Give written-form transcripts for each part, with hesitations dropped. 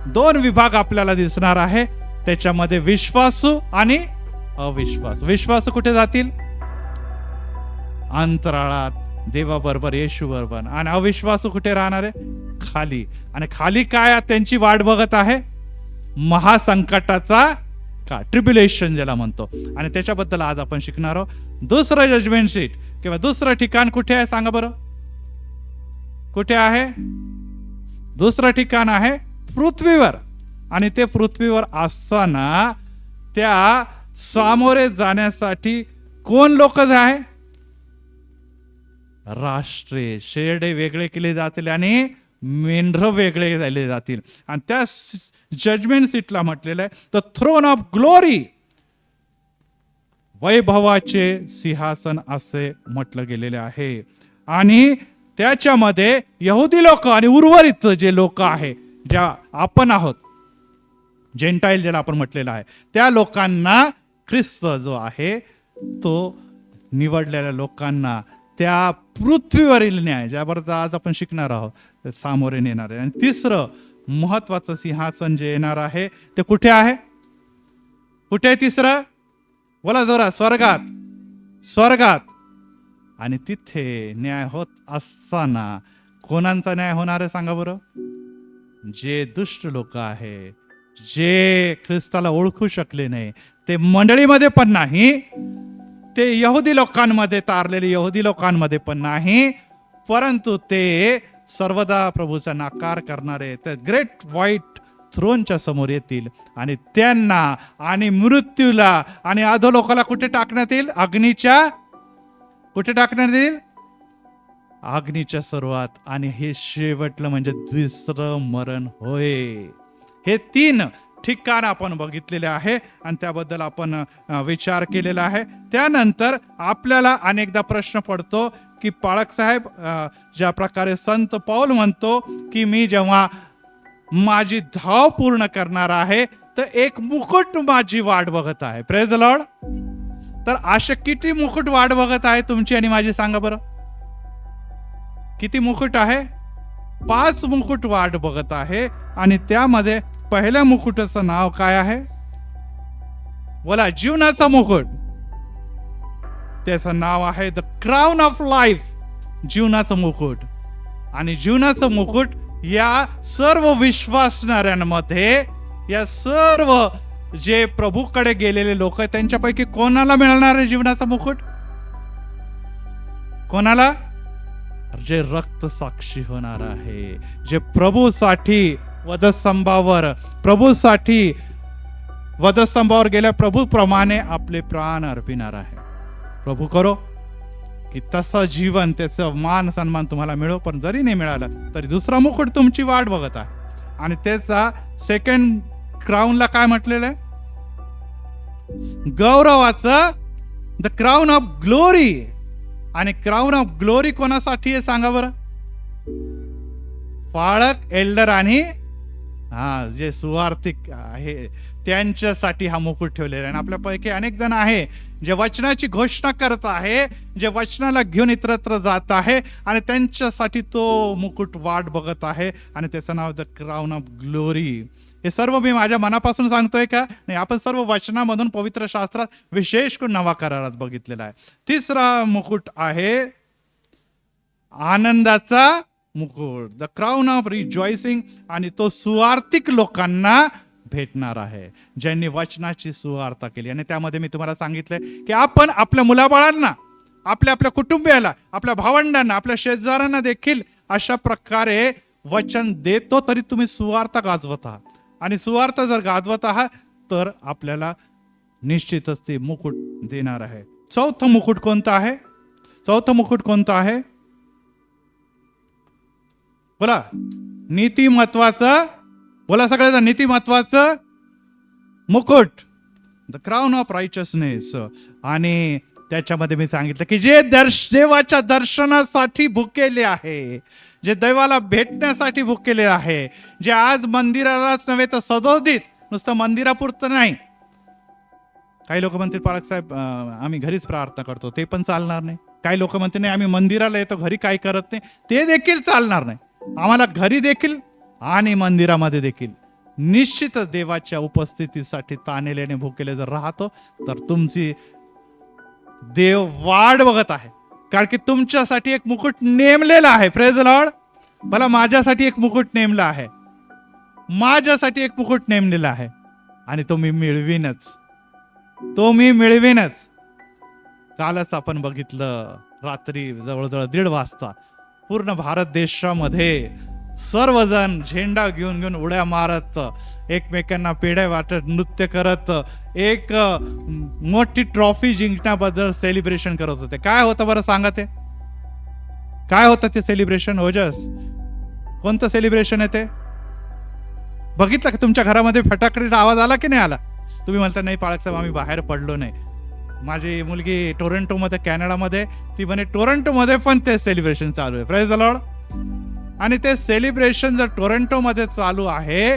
दोन विभाग आपल्याला दिसणार आहे. त्याच्यामध्ये विश्वासू आणि अविश्वास. विश्वासू कुठे जातील? अंतराळात, देवाबरोबर, येशू बरोबर. आणि अविश्वासू कुठे राहणार आहे? खाली. आणि खाली काय त्यांची वाट बघत आहे? महासंकटाचा का, ट्रिब्युलेशन ज्याला म्हणतो. आणि त्याच्याबद्दल आज आपण शिकणार आहोत. दुसरं जजमेंट सीट किंवा दुसरं ठिकाण कुठे आहे सांगा बरं? कुठे आहे? दुसरं ठिकाण आहे पृथ्वीवर. आणि ते पृथ्वीवर असताना त्या सामोरे जाण्यासाठी कोण लोक आहे? राष्ट्रे, शेरडे वेगळे केले जातील आणि मेंढर वेगळे केले जातील. आणि त्या जजमेंट सीटला म्हटलेलं आहे द थ्रोन ऑफ ग्लोरी, वैभवाचे सिंहासन असे म्हटलं गेलेले आहे. आणि त्याच्यामध्ये यहुदी लोक आणि उर्वरित जे लोक आहे, ज्या आपण आहोत, जेंटाईल ज्याला आपण म्हटलेलं आहे, त्या लोकांना ख्रिस्त जो आहे तो निवडलेल्या लोकांना त्या पृथ्वीवरील न्याय, ज्याबरोबर आज आपण शिकणार आहोत, सामोरे नेणार आहे. आणि तिसरं महत्वाचं सिंहासन जे येणार आहे ते कुठे आहे? कुठे तिसरं? बोला जोरात. स्वर्गात. स्वर्गात. आणि तिथे न्याय होत असताना कोणाचा न्याय होणार आहे सांगा बरं? जे दुष्ट लोक आहे, जे ख्रिस्ताला ओळखू शकले नाही, ते मंडळीमध्ये पण नाही, ते यहुदी लोकांमध्ये, तारलेले यहुदी लोकांमध्ये पण नाही, परंतु ते सर्वदा प्रभूचा नाकार करणारे त्या ग्रेट व्हाईट थ्रोनच्या समोर येतील. आणि त्यांना आणि मृत्यूला आणि अधोलोकाला कुठे टाकण्यात येईल? अग्नीच्या, कुठे टाकण्यात येईल? अग्नीच्या सर्वात. आणि हे शेवटलं म्हणजे दुसरं मरण होय. हे 3 ठिकाण आपण बघितलेले आहे आणि त्याबद्दल आपण विचार केलेला आहे. त्यानंतर आपल्याला अनेकदा प्रश्न पडतो की पाळक साहेब, ज्या प्रकारे संत पौल म्हणतो की मी जेव्हा माझी धाव पूर्ण करणार आहे तर एक मुकुट माझी वाट बघत आहे. Praise the Lord. तर असे किती मुकुट वाट बघत आहे तुमची आणि माझी सांगा बरं? किती मुकुट आहे? 5 मुकुट वाट बघत आहे. आणि त्यामध्ये पहिल्या मुकुटाचं नाव काय आहे? बोला. जीवनाचा मुकुट. त्याचं नाव आहे द क्राउन ऑफ लाईफ, जीवनाचं मुकुट. आणि जीवनाचं मुकुट या सर्व विश्वासणाऱ्यांमध्ये, या सर्व जे प्रभूकडे गेलेले लोक आहेत त्यांच्यापैकी कोणाला मिळणार आहे जीवनाचा मुकुट? कोणाला? जे रक्त साक्षी होणार आहे, जे प्रभूसाठी वधस्तंभावर, प्रभूसाठी वधस्तंभावर गेल्या प्रभूप्रमाणे आपले प्राण अर्पिणार आहे. प्रभू करो की तसं जीवन, त्याचं मान सन्मान तुम्हाला मिळो. पण जरी नाही मिळालं तरी दुसरा मुकुट तुमची वाट बघत आहे. आणि त्याचा सेकंड क्राऊनला काय म्हटलेलं आहे? गौरवाचं, द क्राऊन ऑफ ग्लोरी. आणि क्राऊन ऑफ ग्लोरी कोणासाठी आहे सांगा बरं? पाळक, एल्डर आणि जे सुवार्थिक आहे त्यांच्यासाठी हा मुकुट ठेवलेला आहे. आणि आपल्यापैकी अनेक जण आहे जे वचनाची घोषणा करत आहे, जे वचनाला घेऊन इतरत्र जात आहे आणि त्यांच्यासाठी तो मुकुट वाट बघत आहे. आणि त्याचं नाव द क्राउन ऑफ ग्लोरी. हे सर्व मी माझ्या मनापासून सांगतोय का? नाही, आपण सर्व वचनामधून, पवित्र शास्त्रात, विशेष करून नवा करारात बघितलेला आहे. तिसरा मुकुट आहे आनंदाचा मुकुट, द क्राउन ऑफ रिजॉइसिंग. आणि तो सुवार्थिक लोकांना भेटणार आहे ज्यांनी वचनाची सुवार्ता केली. आणि त्यामध्ये मी तुम्हाला सांगितलंय की आपण आपल्या मुलाबाळांना, आपल्या कुटुंबियाला, आपल्या भावंडांना, आपल्या शेजाऱ्यांना देखील अशा प्रकारे वचन देतो, तरी तुम्ही सुवार्ता गाजवत आहात. आणि सुवार्ता जर गाजवत आहात तर आपल्याला निश्चितच ते मुकुट देणार आहे. चौथं मुकुट कोणतं आहे? चौथं मुकुट कोणतं आहे? बोला. नीतिमत्वाचं. बोला सगळ्यांना. नीतिमत्वाचं मुकुट, द क्राउन ऑफ रायचसनेस. आणि त्याच्यामध्ये मी सांगितलं की जे देवाच्या दर्शनासाठी भुकेले आहे, जे देवाला भेटण्यासाठी भुकेले आहे, जे आज मंदिरालाच नव्हे तर सदोदित, नुसतं मंदिरापुरतं नाही. काही लोक म्हणतील पालक साहेब आम्ही घरीच प्रार्थना करतो, ते पण चालणार नाही. काही लोक म्हणतील नाही आम्ही मंदिराला येतो, घरी काही करत नाही, ते देखील चालणार नाही. आम्हाला घरी देखील आणि मंदिरामध्ये देखील निश्चितच देवाच्या उपस्थितीसाठी ताणलेले भुकेले जर राहतो तर तुमची देव वाट बघत आहे. कारण की तुमच्यासाठी एक मुकुट नेमलेला आहे. Praise the Lord. मला माझ्यासाठी एक मुकुट नेमला आहे, माझ्यासाठी एक मुकुट नेमलेला आहे आणि तो मी मिळवीनच, तो मी मिळवीनच. कालच आपण बघितलं रात्री जवळजवळ 1:30 वाजता पूर्ण भारत देशामध्ये सर्वजण झेंडा घेऊन घेऊन उड्या मारत, एकमेकांना पेढ्या वाटत, नृत्य करत, एक मोठी ट्रॉफी जिंकण्याबद्दल सेलिब्रेशन करत होते. काय होतं बरं सांगा, ते काय होतं ते सेलिब्रेशन? ओजस, कोणतं सेलिब्रेशन आहे ते? बघितलं का तुमच्या घरामध्ये फटाकड्याचा आवाज आला की नाही आला? तुम्ही म्हणता नाही पाळक साहेब आम्ही बाहेर पडलो नाही. माझी मुलगी टोरंटोमध्ये, कॅनडामध्ये, ती म्हणे टोरंटोमध्ये पण ते सेलिब्रेशन चालू आहे. Praise the Lord. आणि ते सेलिब्रेशन जर टोरंटोमध्ये चालू आहे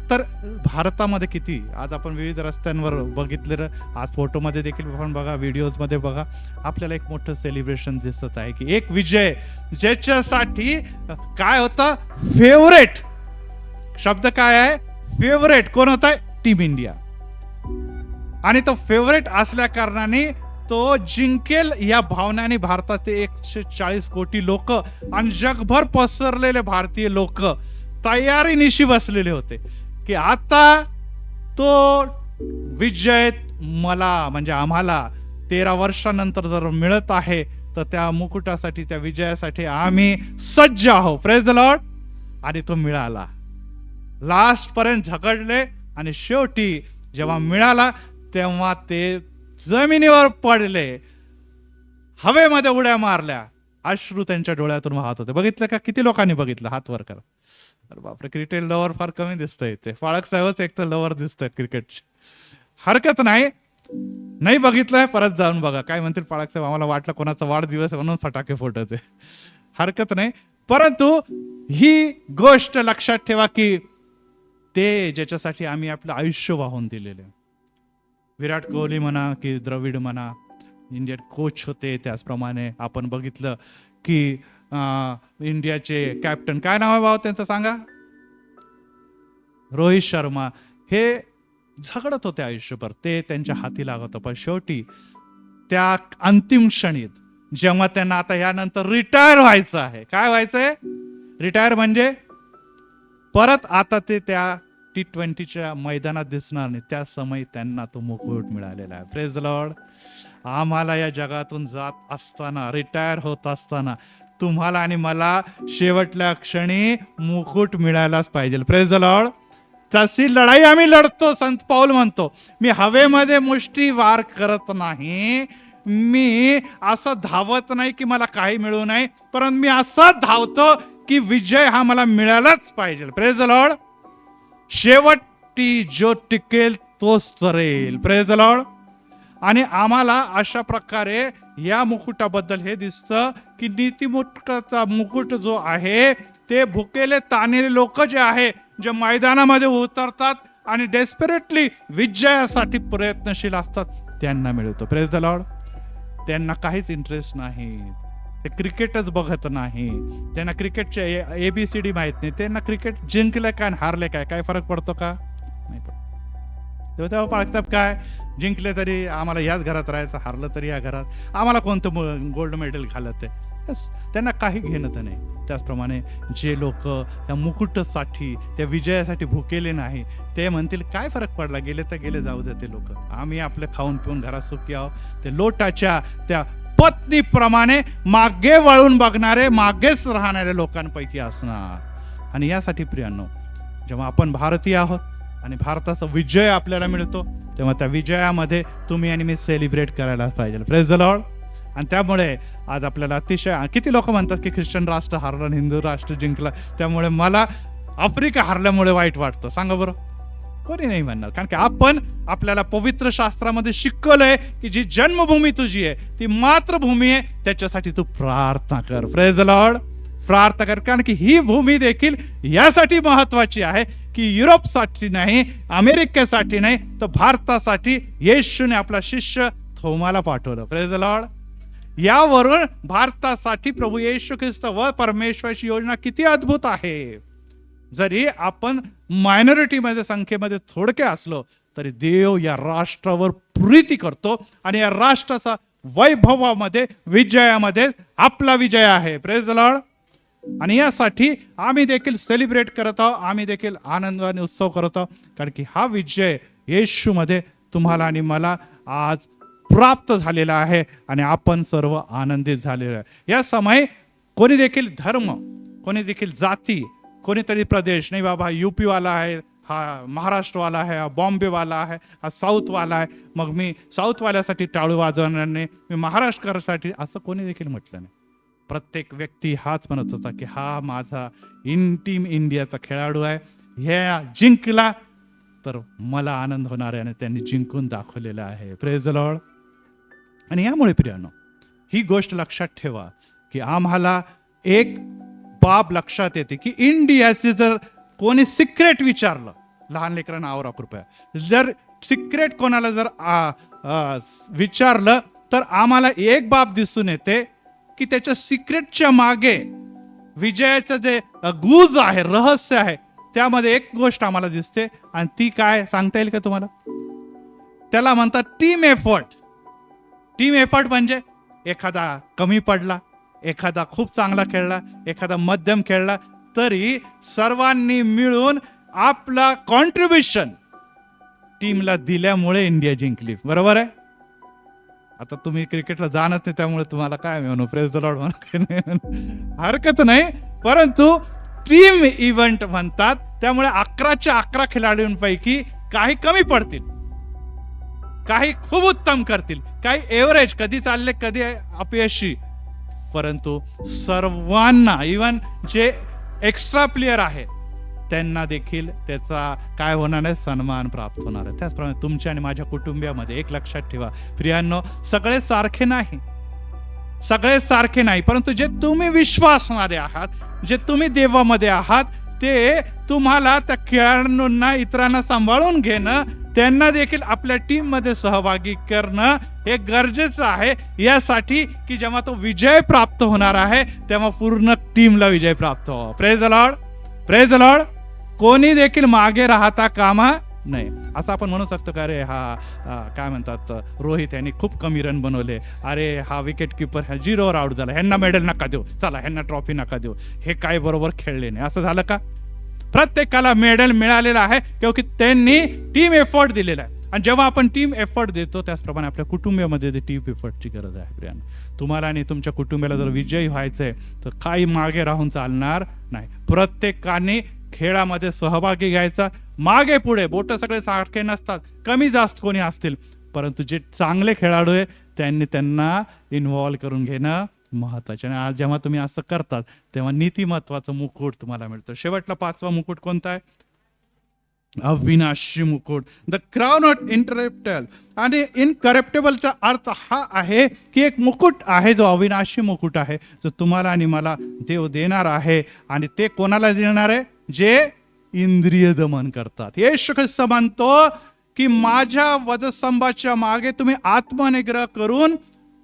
तर भारतामध्ये किती? आज आपण विविध रस्त्यांवर बघितलं, आज फोटोमध्ये देखील आपण बघा, व्हिडिओजमध्ये बघा, आपल्याला एक मोठं सेलिब्रेशन दिसत आहे की एक विजय ज्याच्यासाठी काय होतं, फेवरेट शब्द काय आहे? फेवरेट. कोण होता? Team India. आणि तो फेवरेट असल्या कारणाने तो जिंकेल या भावनाने भारताचे 140 कोटी लोक आणि जगभर पसरलेले भारतीय लोक तयारीनिशी बसलेले होते की आता तो विजय मला म्हणजे आम्हाला 13 वर्षानंतर जर मिळत आहे तर त्या मुकुटासाठी, त्या विजयासाठी आम्ही सज्ज आहोत. Praise the Lord. आणि तो मिळाला. लास्ट पर्यंत झगडले आणि शेवटी जेव्हा मिळाला तेव्हा ते जमिनीवर पडले, हवेमध्ये उड्या मारल्या, अश्रू त्यांच्या डोळ्यातून वाहत होते. बघितलं का? किती लोकांनी बघितलं? हात वर करा. अरे बापरे, क्रिकेट लवर फार कमी दिसतंय. ते फाळक साहेबच एक तर लवर दिसतंय क्रिकेटचे. हरकत नाही, नाही बघितलंय परत जाऊन बघा. काय म्हणतील फाळक साहेब, आम्हाला वाटलं कोणाचा वाढदिवस म्हणून फटाके फोडत आहे. हरकत नाही, परंतु ही गोष्ट लक्षात ठेवा की ते ज्याच्यासाठी आम्ही आपलं आयुष्य वाहून दिलेले, विराट कोहली म्हणा की द्रविड म्हणा, इंडियन कोच होते, त्याचप्रमाणे आपण बघितलं की इंडियाचे कॅप्टन, काय नाव आहे भाऊ त्यांचं सांगा? रोहित शर्मा. हे झगडत होते आयुष्यभर, ते त्यांच्या हाती लागत होतं. पण शेवटी त्या अंतिम क्षणीत जेव्हा त्यांना आता यानंतर रिटायर व्हायचं आहे, काय व्हायचंय? रिटायर म्हणजे परत आता ते त्या T20च्या मैदानात दिसणार नाही, त्या समय त्यांना तो मुकुट मिळालेला आहे. Praise the Lord. आम्हाला या जगातून जात असताना, रिटायर होत असताना तुम्हाला आणि मला शेवटल्या क्षणी मुकुट मिळायलाच पाहिजे. Praise the Lord. तशी लढाई आम्ही लढतो. संत पाऊल म्हणतो, मी हवेमध्ये मुष्टी वार करत नाही, मी असं धावत नाही की मला काही मिळू नये, परंतु मी असं धावतो की विजय हा मला मिळालाच पाहिजे. Praise the Lord. शेवटी जो टिकेल तोच चरेल. Praise the Lord. आणि आम्हाला अशा प्रकारे या मुकुटाबद्दल हे दिसतं की नीतिमुटकाचा मुकुट जो आहे ते भुकेले ताणलेले लोक जे आहे, जे मैदानामध्ये उतरतात आणि डेस्परेटली विजयासाठी प्रयत्नशील असतात, त्यांना मिळतो. Praise the Lord. त्यांना काहीच इंटरेस्ट नाही, ते क्रिकेटच बघत नाही, त्यांना क्रिकेटचे ABCD माहित नाही, त्यांना क्रिकेट जिंकले काय हारले काय काय फरक पडतो का? नाही पडतो. तेव्हा पाळतात काय, जिंकले तरी आम्हाला याच घरात राहायचं, हारलं तरी या घरात, आम्हाला कोणतं गोल्ड मेडल घालत आहे, त्यांना काही घेणं तर नाही. त्याचप्रमाणे जे लोक त्या मुकुटासाठी, त्या विजयासाठी भुकेले नाही, ते म्हणतील काय फरक पडला, गेले तर गेले, जाऊ दे ते लोक, आम्ही आपलं खाऊन पिऊन घरात सुखी आहोत. ते लोटाच्या त्या पत्नीप्रमाणे मागे वळून बघणारे, मागेच राहणाऱ्या लोकांपैकी असणार. आणि यासाठी प्रियांनो, जेव्हा आपण भारतीय आहोत आणि भारताचा विजय आपल्याला मिळतो, तेव्हा त्या विजयामध्ये तुम्ही आणि मी सेलिब्रेट करायला पाहिजे. Praise the Lord. आणि त्यामुळे आज आपल्याला अतिशय, किती लोक म्हणतात की ख्रिश्चन राष्ट्र हारलं आणि हिंदू राष्ट्र जिंकलं, त्यामुळे मला आफ्रिका हारल्यामुळे वाईट वाटतं. सांगा बरं, कोणी नाही म्हणणार. कारण की आपण, आपल्याला पवित्र शास्त्रामध्ये शिकवलंय की जी जन्मभूमी तुझी आहे ती मातृभूमी आहे, त्याच्यासाठी तू प्रार्थना कर. Praise the Lord. प्रार्थना कर. कारण की ही भूमी देखील यासाठी महत्वाची आहे की युरोपसाठी नाही, अमेरिकेसाठी नाही, तर भारतासाठी येशूने आपला शिष्य थोमाला पाठवलं. Praise the Lord. यावरून भारतासाठी प्रभू येशू ख्रिस्त व परमेश्वराची योजना किती अद्भुत आहे. जरी आपण मायनॉरिटीमध्ये संख्येमध्ये थोडके असलो तरी देव या राष्ट्रावर प्रीती करतो आणि या राष्ट्राचा वैभवामध्ये विजयामध्ये आपला विजय आहे. Praise the Lord. आणि यासाठी आम्ही देखील सेलिब्रेट करत आहोत, आम्ही देखील आनंदाने उत्सव करत आहोत, कारण की हा विजय येशूमध्ये तुम्हाला आणि मला आज प्राप्त झालेला आहे आणि आपण सर्व आनंदित झालेलो आहे. या समय कोणी देखील धर्म, कोणी देखील जाती, कोणीतरी प्रदेश नाही, बाबा यूपी वाला आहे, हा महाराष्ट्रवाला आहे, हा बॉम्बेवाला आहे, हा साऊथवाला आहे, मग मी साऊथवाल्यासाठी टाळू वाजवणार नाही, मी महाराष्ट्रासाठी, असं कोणी देखील म्हटलं नाही. प्रत्येक व्यक्ती हाच म्हणत होता की हा माझा टीम इंडियाचा खेळाडू आहे, हे जिंकला तर मला आनंद होणार आहे, आणि त्यांनी जिंकून दाखवलेलं आहे. Praise the Lord. आणि यामुळे प्रियानो ही गोष्ट लक्षात ठेवा की आम्हाला एक बाब लक्षात येते की इंडियाचे जर कोणी सिक्रेट विचारलं, लहान लेकरांना आवरा कृपया, जर सिक्रेट कोणाला जर विचारलं तर आम्हाला एक बाब दिसून येते की त्याच्या सिक्रेटच्या मागे विजयाचं जे गुज आहे, रहस्य आहे, त्यामध्ये एक गोष्ट आम्हाला दिसते, आणि ती काय सांगता येईल का तुम्हाला? त्याला म्हणतात टीम एफर्ट. टीम एफर्ट म्हणजे एखादा कमी पडला, एखादा खूप चांगला खेळला, एखादा मध्यम खेळला, तरी सर्वांनी मिळून आपला कॉन्ट्रीब्युशन टीमला दिल्यामुळे इंडिया जिंकली. बरोबर आहे? आता तुम्ही क्रिकेटला जाणत नाही त्यामुळे तुम्हाला काय म्हणू, प्रेज द लॉर्ड म्हणू हरकत नाही, परंतु टीम इव्हेंट म्हणतात, त्यामुळे 11च्या 11 खेळाडूंपैकी काही कमी पडतील, काही खूप उत्तम करतील, काही एव्हरेज, कधी चालले कधी अपयशी, परंतु सर्वांना, इव्हन जे एक्स्ट्रा प्लेयर आहे त्यांना देखील त्याचा काय होणार आहे, सन्मान प्राप्त होणार आहे. त्याचप्रमाणे तुमच्या आणि माझ्या कुटुंबामध्ये एक लक्षात ठेवा प्रियांनो, सगळे सारखे नाही, सगळे सारखे नाही, परंतु जे तुम्ही विश्वासणारे आहात, जे तुम्ही देवामध्ये आहात, ते तुम्हाला त्या खेळाडूंना, इतरांना सांभाळून घेणं, त्यांना देखील आपल्या टीम मध्ये सहभागी करणं हे गरजेचं आहे, यासाठी की जेव्हा तो विजय प्राप्त होणार आहे तेव्हा पूर्ण टीमला विजय प्राप्त हो. Praise the Lord. Praise the Lord. कोणी देखील मागे राहता कामा नाही. असं आपण म्हणू शकतो का, अरे हा काय म्हणतात, रोहित यांनी खूप कमी रन बनवले, अरे हा विकेट किपर ह्या 0वर आउट झाला, ह्यांना मेडल नका देऊ, चला ह्यांना ट्रॉफी नका देऊ, हे काय बरोबर खेळले नाही, असं झालं का? प्रत्येकाला मेडल मिळालेला आहे क्योंकि त्यांनी टीम एफर्ट दिलेला आहे. आणि जेव्हा आपण टीम एफर्ट देतो त्याचप्रमाणे आपल्या कुटुंबामध्ये टीम एफर्टची गरज आहे. प्रियानो, तुम्हाला आणि तुमच्या कुटुंबाला जर विजयी व्हायचंय तर काही मागे राहून चालणार नाही. प्रत्येकाने खेळामध्ये सहभागी घ्यायचा. मागे पुढे बोट सगळे सारखे नसतात, कमी जास्त कोणी असतील, परंतु जे चांगले खेळाडू आहे त्यांना इन्व्हॉल्व करून घेणं महत्वाचे. आणि आज जेव्हा तुम्ही असं करतात तेव्हा नीतिमत्वाचं मुकुट तुम्हाला मिळतं. शेवटला 5वा मुकुट कोणता आहे? अविनाशी मुकुट, द क्राउन ऑफ इनकरप्टेबल. आणि इनकरप्टेबलचा अर्थ हा आहे की एक मुकुट आहे जो अविनाशी मुकुट आहे, जो तुम्हाला आणि मला देव देणार आहे. आणि ते कोणाला देणार आहे? जे इंद्रिय दमन करतात. येशू ख्रिस्त म्हणतो की माझ्या वधस्तंभाच्या मागे तुम्ही आत्मनिग्रह करून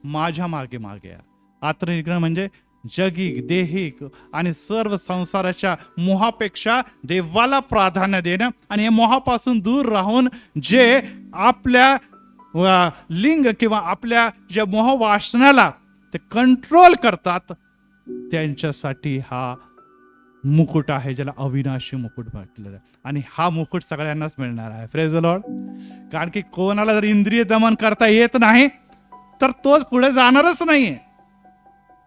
माझ्या मागे मागे या. आत्मनिग्रह म्हणजे जगिक, देहिक आणि सर्व संसाराच्या मोहापेक्षा देवाला प्राधान्य देणं, आणि या मोहापासून दूर राहून जे आपल्या लिंग किंवा आपल्या ज्या मोह वासनाला ते कंट्रोल करतात त्यांच्यासाठी हा मुकुट आहे, ज्याला अविनाशी मुकुट म्हटलेलं आहे. आणि हा मुकुट सगळ्यांनाच मिळणार आहे. Praise the Lord. कारण की कोणाला जर इंद्रिय दमन करता येत नाही तर तोच पुढे जाणारच नाहीये.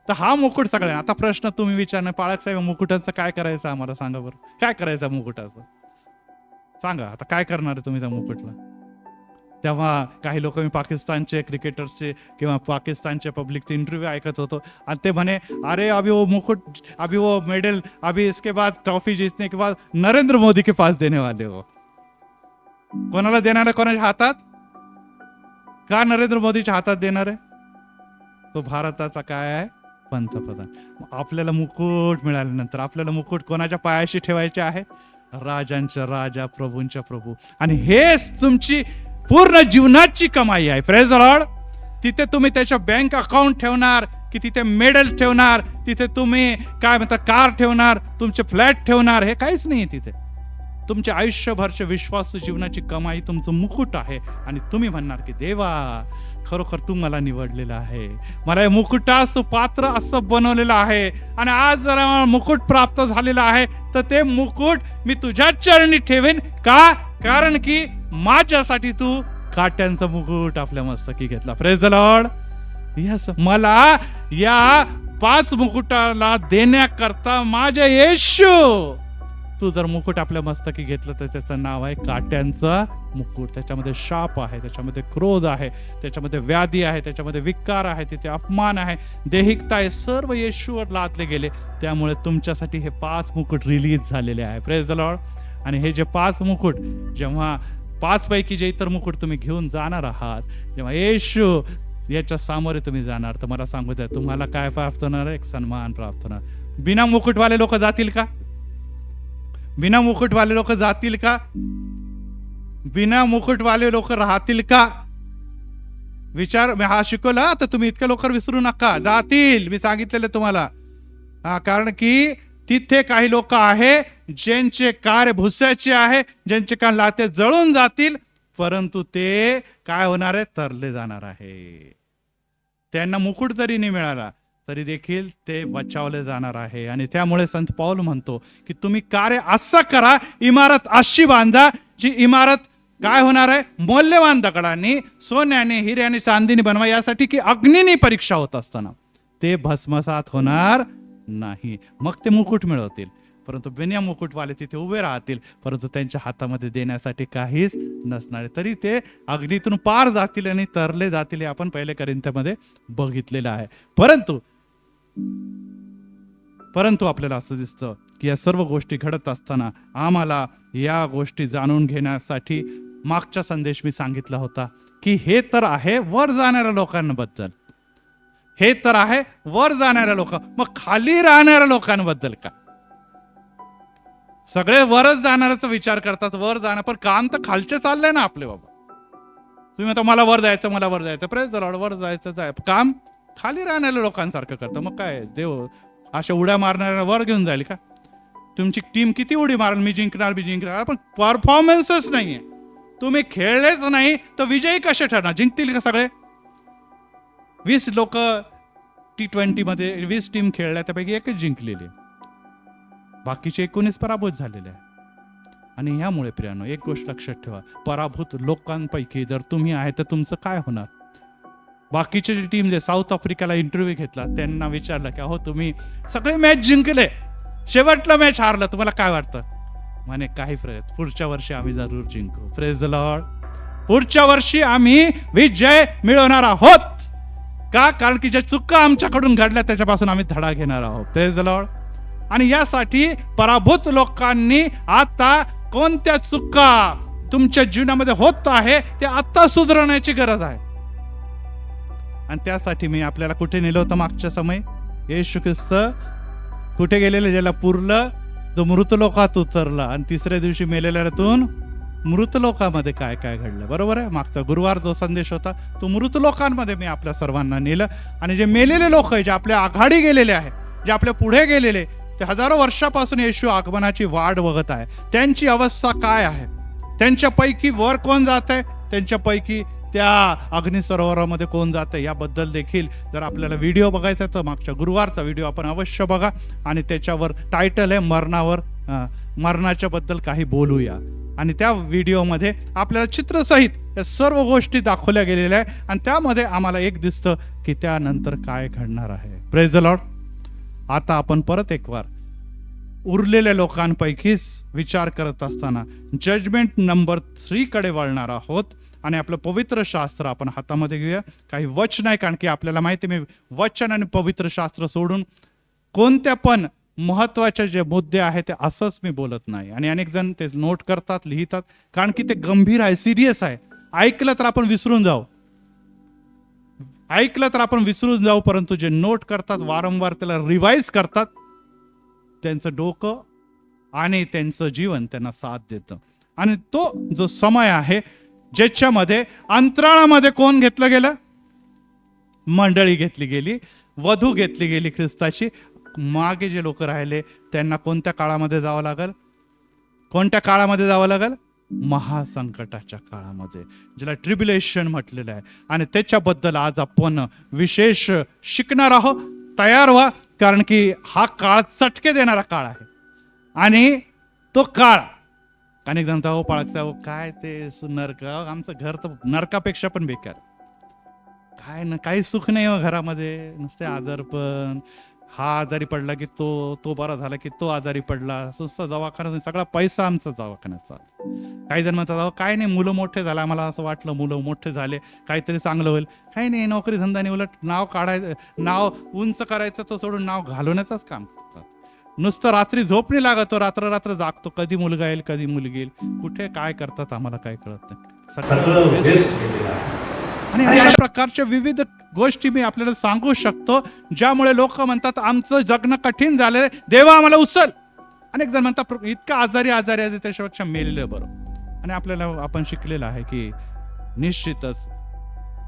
तर हा मुकुट सगळ्यांना. आता प्रश्न तुम्ही विचारणार, पाळक साहेब मुकुटाचं काय करायचं आम्हाला सांगा बरं, काय करायचं मुकुटाचं सांगा. आता काय करणार तुम्ही त्या मुकुटला? तेव्हा काही लोक, मी पाकिस्तानचे क्रिकेटर्सचे किंवा पाकिस्तानच्या पब्लिकचे इंटरव्ह्यू ऐकत होतो, आणि ते म्हणे अरे अभी वो मुकुट, अभी वो मेडल, अभी इसके बाद ट्रॉफी जीतने के बाद नरेंद्र मोदी के पास देने वाले हो. कोणाला देणार आहे? कोणाच्या हातात? का नरेंद्र मोदीच्या हातात देणार आहे? तो भारताचा काय आहे? पंतप्रधान. आपल्याला मुकुट मिळाल्यानंतर आपल्याला मुकुट कोणाच्या पायाशी ठेवायचे आहे? राजांच्या राजा, प्रभूंच्या प्रभू. आणि हेच तुमची पूर्ण जीवनाची कमाई आहे. Praise the Lord. तिथे तुम्ही त्याच्या बँक अकाउंट ठेवणार की तिथे मेडल ठेवणार तिथे तुम्ही काय म्हणता कार ठेवणार, तुमचे फ्लॅट ठेवणार, हे काहीच नाहीये तिथे. तुमच्या आयुष्यभरचे विश्वासू जीवनाची कमाई तुमचं मुकुट आहे. आणि तुम्ही म्हणणार की देवा, खरोखर तू मला निवडलेलं आहे, मला हे मुकुटास पात्र असं बनवलेलं आहे, आणि आज जर मला मुकुट प्राप्त झालेला आहे तर ते मुकुट मी तुझ्या चरणी ठेवेन. का? कारण की माझ्यासाठी तू काट्यांचा मुकुट आपल्या मस्तकी घेतला. Praise the Lord. यस, मला या 5 मुकुटाला देण्याकरता माझ्या येशू, तू जर मुकुट आपल्या मस्तकी घेतलं तर त्याचं नाव आहे काट्यांचा मुकुट. त्याच्यामध्ये शाप आहे, त्याच्यामध्ये क्रोध आहे, त्याच्यामध्ये व्याधी आहे, त्याच्यामध्ये विकार आहे, तिथे अपमान आहे, देहिकता आहे, सर्व येशूवर लादले गेले. त्यामुळे तुमच्यासाठी हे 5 मुकुट रिलीज झालेले आहे. Praise the Lord. आणि हे जे 5 मुकुट, जेव्हा 5 पैकी जे इतर मुकुट तुम्ही घेऊन जाणार आहात, जेव्हा येशू याच्या सामोरे तुम्ही जाणार, तर मला सांगू द्या, तुम्हाला काय प्राप्त होणार? एक सन्मान प्राप्त होणार. बिना मुकुटवाले लोक जातील का? बिना मुकुटवाले लोक जातील का? बिना मुकुटवाले लोक राहतील का? विचार. मी हा शिकवला तर तुम्ही इतक्या लवकर विसरू नका. जातील, मी सांगितलेलं तुम्हाला. कारण की तिथे काही लोक आहे ज्यांचे कार्य भुस्याचे आहे, ज्यांचे कान लाते जळून जातील, परंतु ते काय होणार आहे? तरले जाणार आहे. त्यांना मुकुट जरी नाही मिळाला तरी देखील ते बचावले जाणार आहे. आणि त्यामुळे संत पौल म्हणतो की तुम्ही कार्य असं करा, इमारत अशी बांधा, जी इमारत काय होणार आहे? मौल्यवान दगडांनी, सोन्याने, हिऱ्याने, चांदीने बनवा, यासाठी की अग्नीनी परीक्षा होत असताना ते भस्मसात होणार नाही. मग ते मुकुट मिळवतील. परंतु बिना मुकुटवाले तिथे उभे राहतील, परंतु त्यांच्या हातामध्ये देण्यासाठी काहीच नसणार, तरी ते अग्नीतून पार जातील आणि तरले जातील. हे आपण पहिले कोरिंथमध्ये बघितलेलं आहे. परंतु आपल्याला असं दिसतं की या सर्व गोष्टी घडत असताना आम्हाला या गोष्टी जाणून घेण्यासाठी मागचा संदेश मी सांगितला होता की हे तर आहे वर जाणाऱ्या लोकांबद्दल, हे तर आहे वर जाणाऱ्या लोक, मग खाली राहणाऱ्या लोकांबद्दल का? सगळे वरच जाणाऱ्याचा विचार करतात, वर जाणार, पण काम तर खालचे चाललंय ना आपले. बाबा तुम्ही आता मला वर जायचं, मला वर जायचं, प्रेज द लॉर्ड, वर जायचं, काम खाली राहणाऱ्या लोकांसारखं करतं. मग काय देव अशा उड्या मारणाऱ्या वर घेऊन जाईल का? तुमची टीम किती उडी मारेल, मी जिंकणार, पण परफॉर्मन्सच नाहीये, तुम्ही खेळलेच नाही तर विजयी कसे ठरणार? जिंकतील का सगळे? 20 लोक T20 मध्ये 20 टीम खेळल्या, त्यापैकी एकच जिंकलेली, बाकीचे 19 पराभूत झालेले आहे. आणि यामुळे प्रियानो एक गोष्ट लक्षात ठेवा, पराभूत लोकांपैकी जर तुम्ही आहे तर तुमचं काय होणार? बाकीचे जे टीम जे साऊथ आफ्रिकाला इंटरव्ह्यू घेतला, त्यांना विचारलं की अहो तुम्ही सगळे मॅच जिंकले, शेवटला मॅच हारला, तुम्हाला काय वाटतं? म्हणे काही प्रयत्न, पुढच्या वर्षी आम्ही जरूर जिंकू. Praise the Lord. पुढच्या वर्षी आम्ही विजय मिळवणार आहोत. का? कारण की ज्या चुका आमच्याकडून घडल्या त्याच्यापासून आम्ही धडा घेणार आहोत. Praise the Lord. आणि यासाठी पराभूत लोकांनी आता कोणत्या चुका तुमच्या जीवनामध्ये होत आहे ते आता सुधारण्याची गरज आहे. आणि त्यासाठी मी आपल्याला कुठे नेलं होतं मागच्या समय? येशू ख्रिस्त कुठे गेलेले? ज्याला पुरलं, जो मृतलोकात उतरला, आणि तिसऱ्या दिवशी मेलेल्यातून मृतलोकामध्ये काय काय घडलं. बरोबर आहे. मागचा गुरुवार जो संदेश होता तो मृतलोकांमध्ये मी आपल्या सर्वांना नेलं. आणि जे मेलेले लोक आहे, जे आपल्या आघाडी गेलेले आहे, जे आपल्या पुढे गेलेले, ते हजारो वर्षापासून येशू आगमनाची वाट बघत आहे, त्यांची अवस्था काय आहे? त्यांच्यापैकी वर कोण जात आहे? त्यांच्यापैकी त्या अग्निसरोवरामध्ये कोण जातं? याबद्दल देखील जर आपल्याला व्हिडिओ बघायचा आहे तर मागच्या गुरुवारचा व्हिडिओ आपण अवश्य बघा. आणि त्याच्यावर टायटल आहे मरणाच्या बद्दल काही बोलूया. आणि त्या व्हिडिओमध्ये आपल्याला चित्रसहित या सर्व गोष्टी दाखवल्या गेलेल्या आहे. आणि त्यामध्ये आम्हाला एक दिसतं की त्यानंतर काय घडणार आहे. Praise the Lord. आता आपण परत एक वार उरलेल्या लोकांपैकीच विचार करत असताना जजमेंट नंबर 3 कडे वळणार आहोत. आणि आपलं पवित्र शास्त्र आपण हातामध्ये घेऊया. काही वचन आहे, कारण की आपल्याला माहिती, मी वचन आणि पवित्र शास्त्र सोडून कोणत्या पण महत्वाचे जे मुद्दे आहेत ते असंच मी बोलत नाही. आणि अनेक जण ते नोट करतात, लिहितात, कारण की ते गंभीर आहे, सिरियस आहे. ऐकलं तर आपण विसरून जाऊ, परंतु जे नोट करतात, वारंवार त्याला रिवाइज करतात, त्यांचं डोकं आणि त्यांचं जीवन त्यांना साथ देतं. आणि तो जो समय आहे ज्याच्यामध्ये अंतराळामध्ये कोण घेतलं गेलं? मंडळी घेतली गेली, वधू घेतली गेली ख्रिस्ताची. मागे जे लोक राहिले त्यांना कोणत्या काळामध्ये जावं लागेल? कोणत्या काळामध्ये जावं लागेल? महासंकटाच्या काळामध्ये, ज्याला ट्रिब्युलेशन म्हटलेलं आहे. आणि त्याच्याबद्दल आज आपण विशेष शिकणार आहोत. तयार व्हा, कारण की हा काळ चटके देणारा काळ आहे. आणि तो काळ अनेक जण म्हणतात, हो पाळक साहेब काय ते नरक, आमचं घर तर नरकापेक्षा पण बेकार, काय ना काही सुख नाही हो घरामध्ये, नुसते आजारपण, हा आजारी पडला की तो बरा झाला की तो आजारी पडला, नुसतं दवाखाना, सगळा पैसा आमचा दवाखान्याचा. काही जण म्हणतात, अहो काय नाही, मुलं मोठे झाले, आम्हाला असं वाटलं मुलं मोठे झाले काहीतरी चांगलं होईल. काही नाही, नोकरी धंदा नाही, उलट नाव काढायचं, नाव उंच करायचं तो सोडून नाव घालवण्याचाच काम करतात. नुसतं रात्री झोप नाही लागत, तो रात्र रात्र जागतो, कधी मुलगा येईल कधी मुलगी येईल, कुठे काय करतात आम्हाला काय कळत नाही. आणि अशा प्रकारच्या विविध गोष्टी मी आपल्याला सांगू शकतो ज्यामुळे लोक म्हणतात आमचं जगणं कठीण झालंय, देवा आम्हाला उचल. अनेक जण म्हणतात इतका आजारी आहे त्याच्यापेक्षा मेलेलं बरं. आणि आपल्याला आपण शिकलेलं आहे की निश्चितच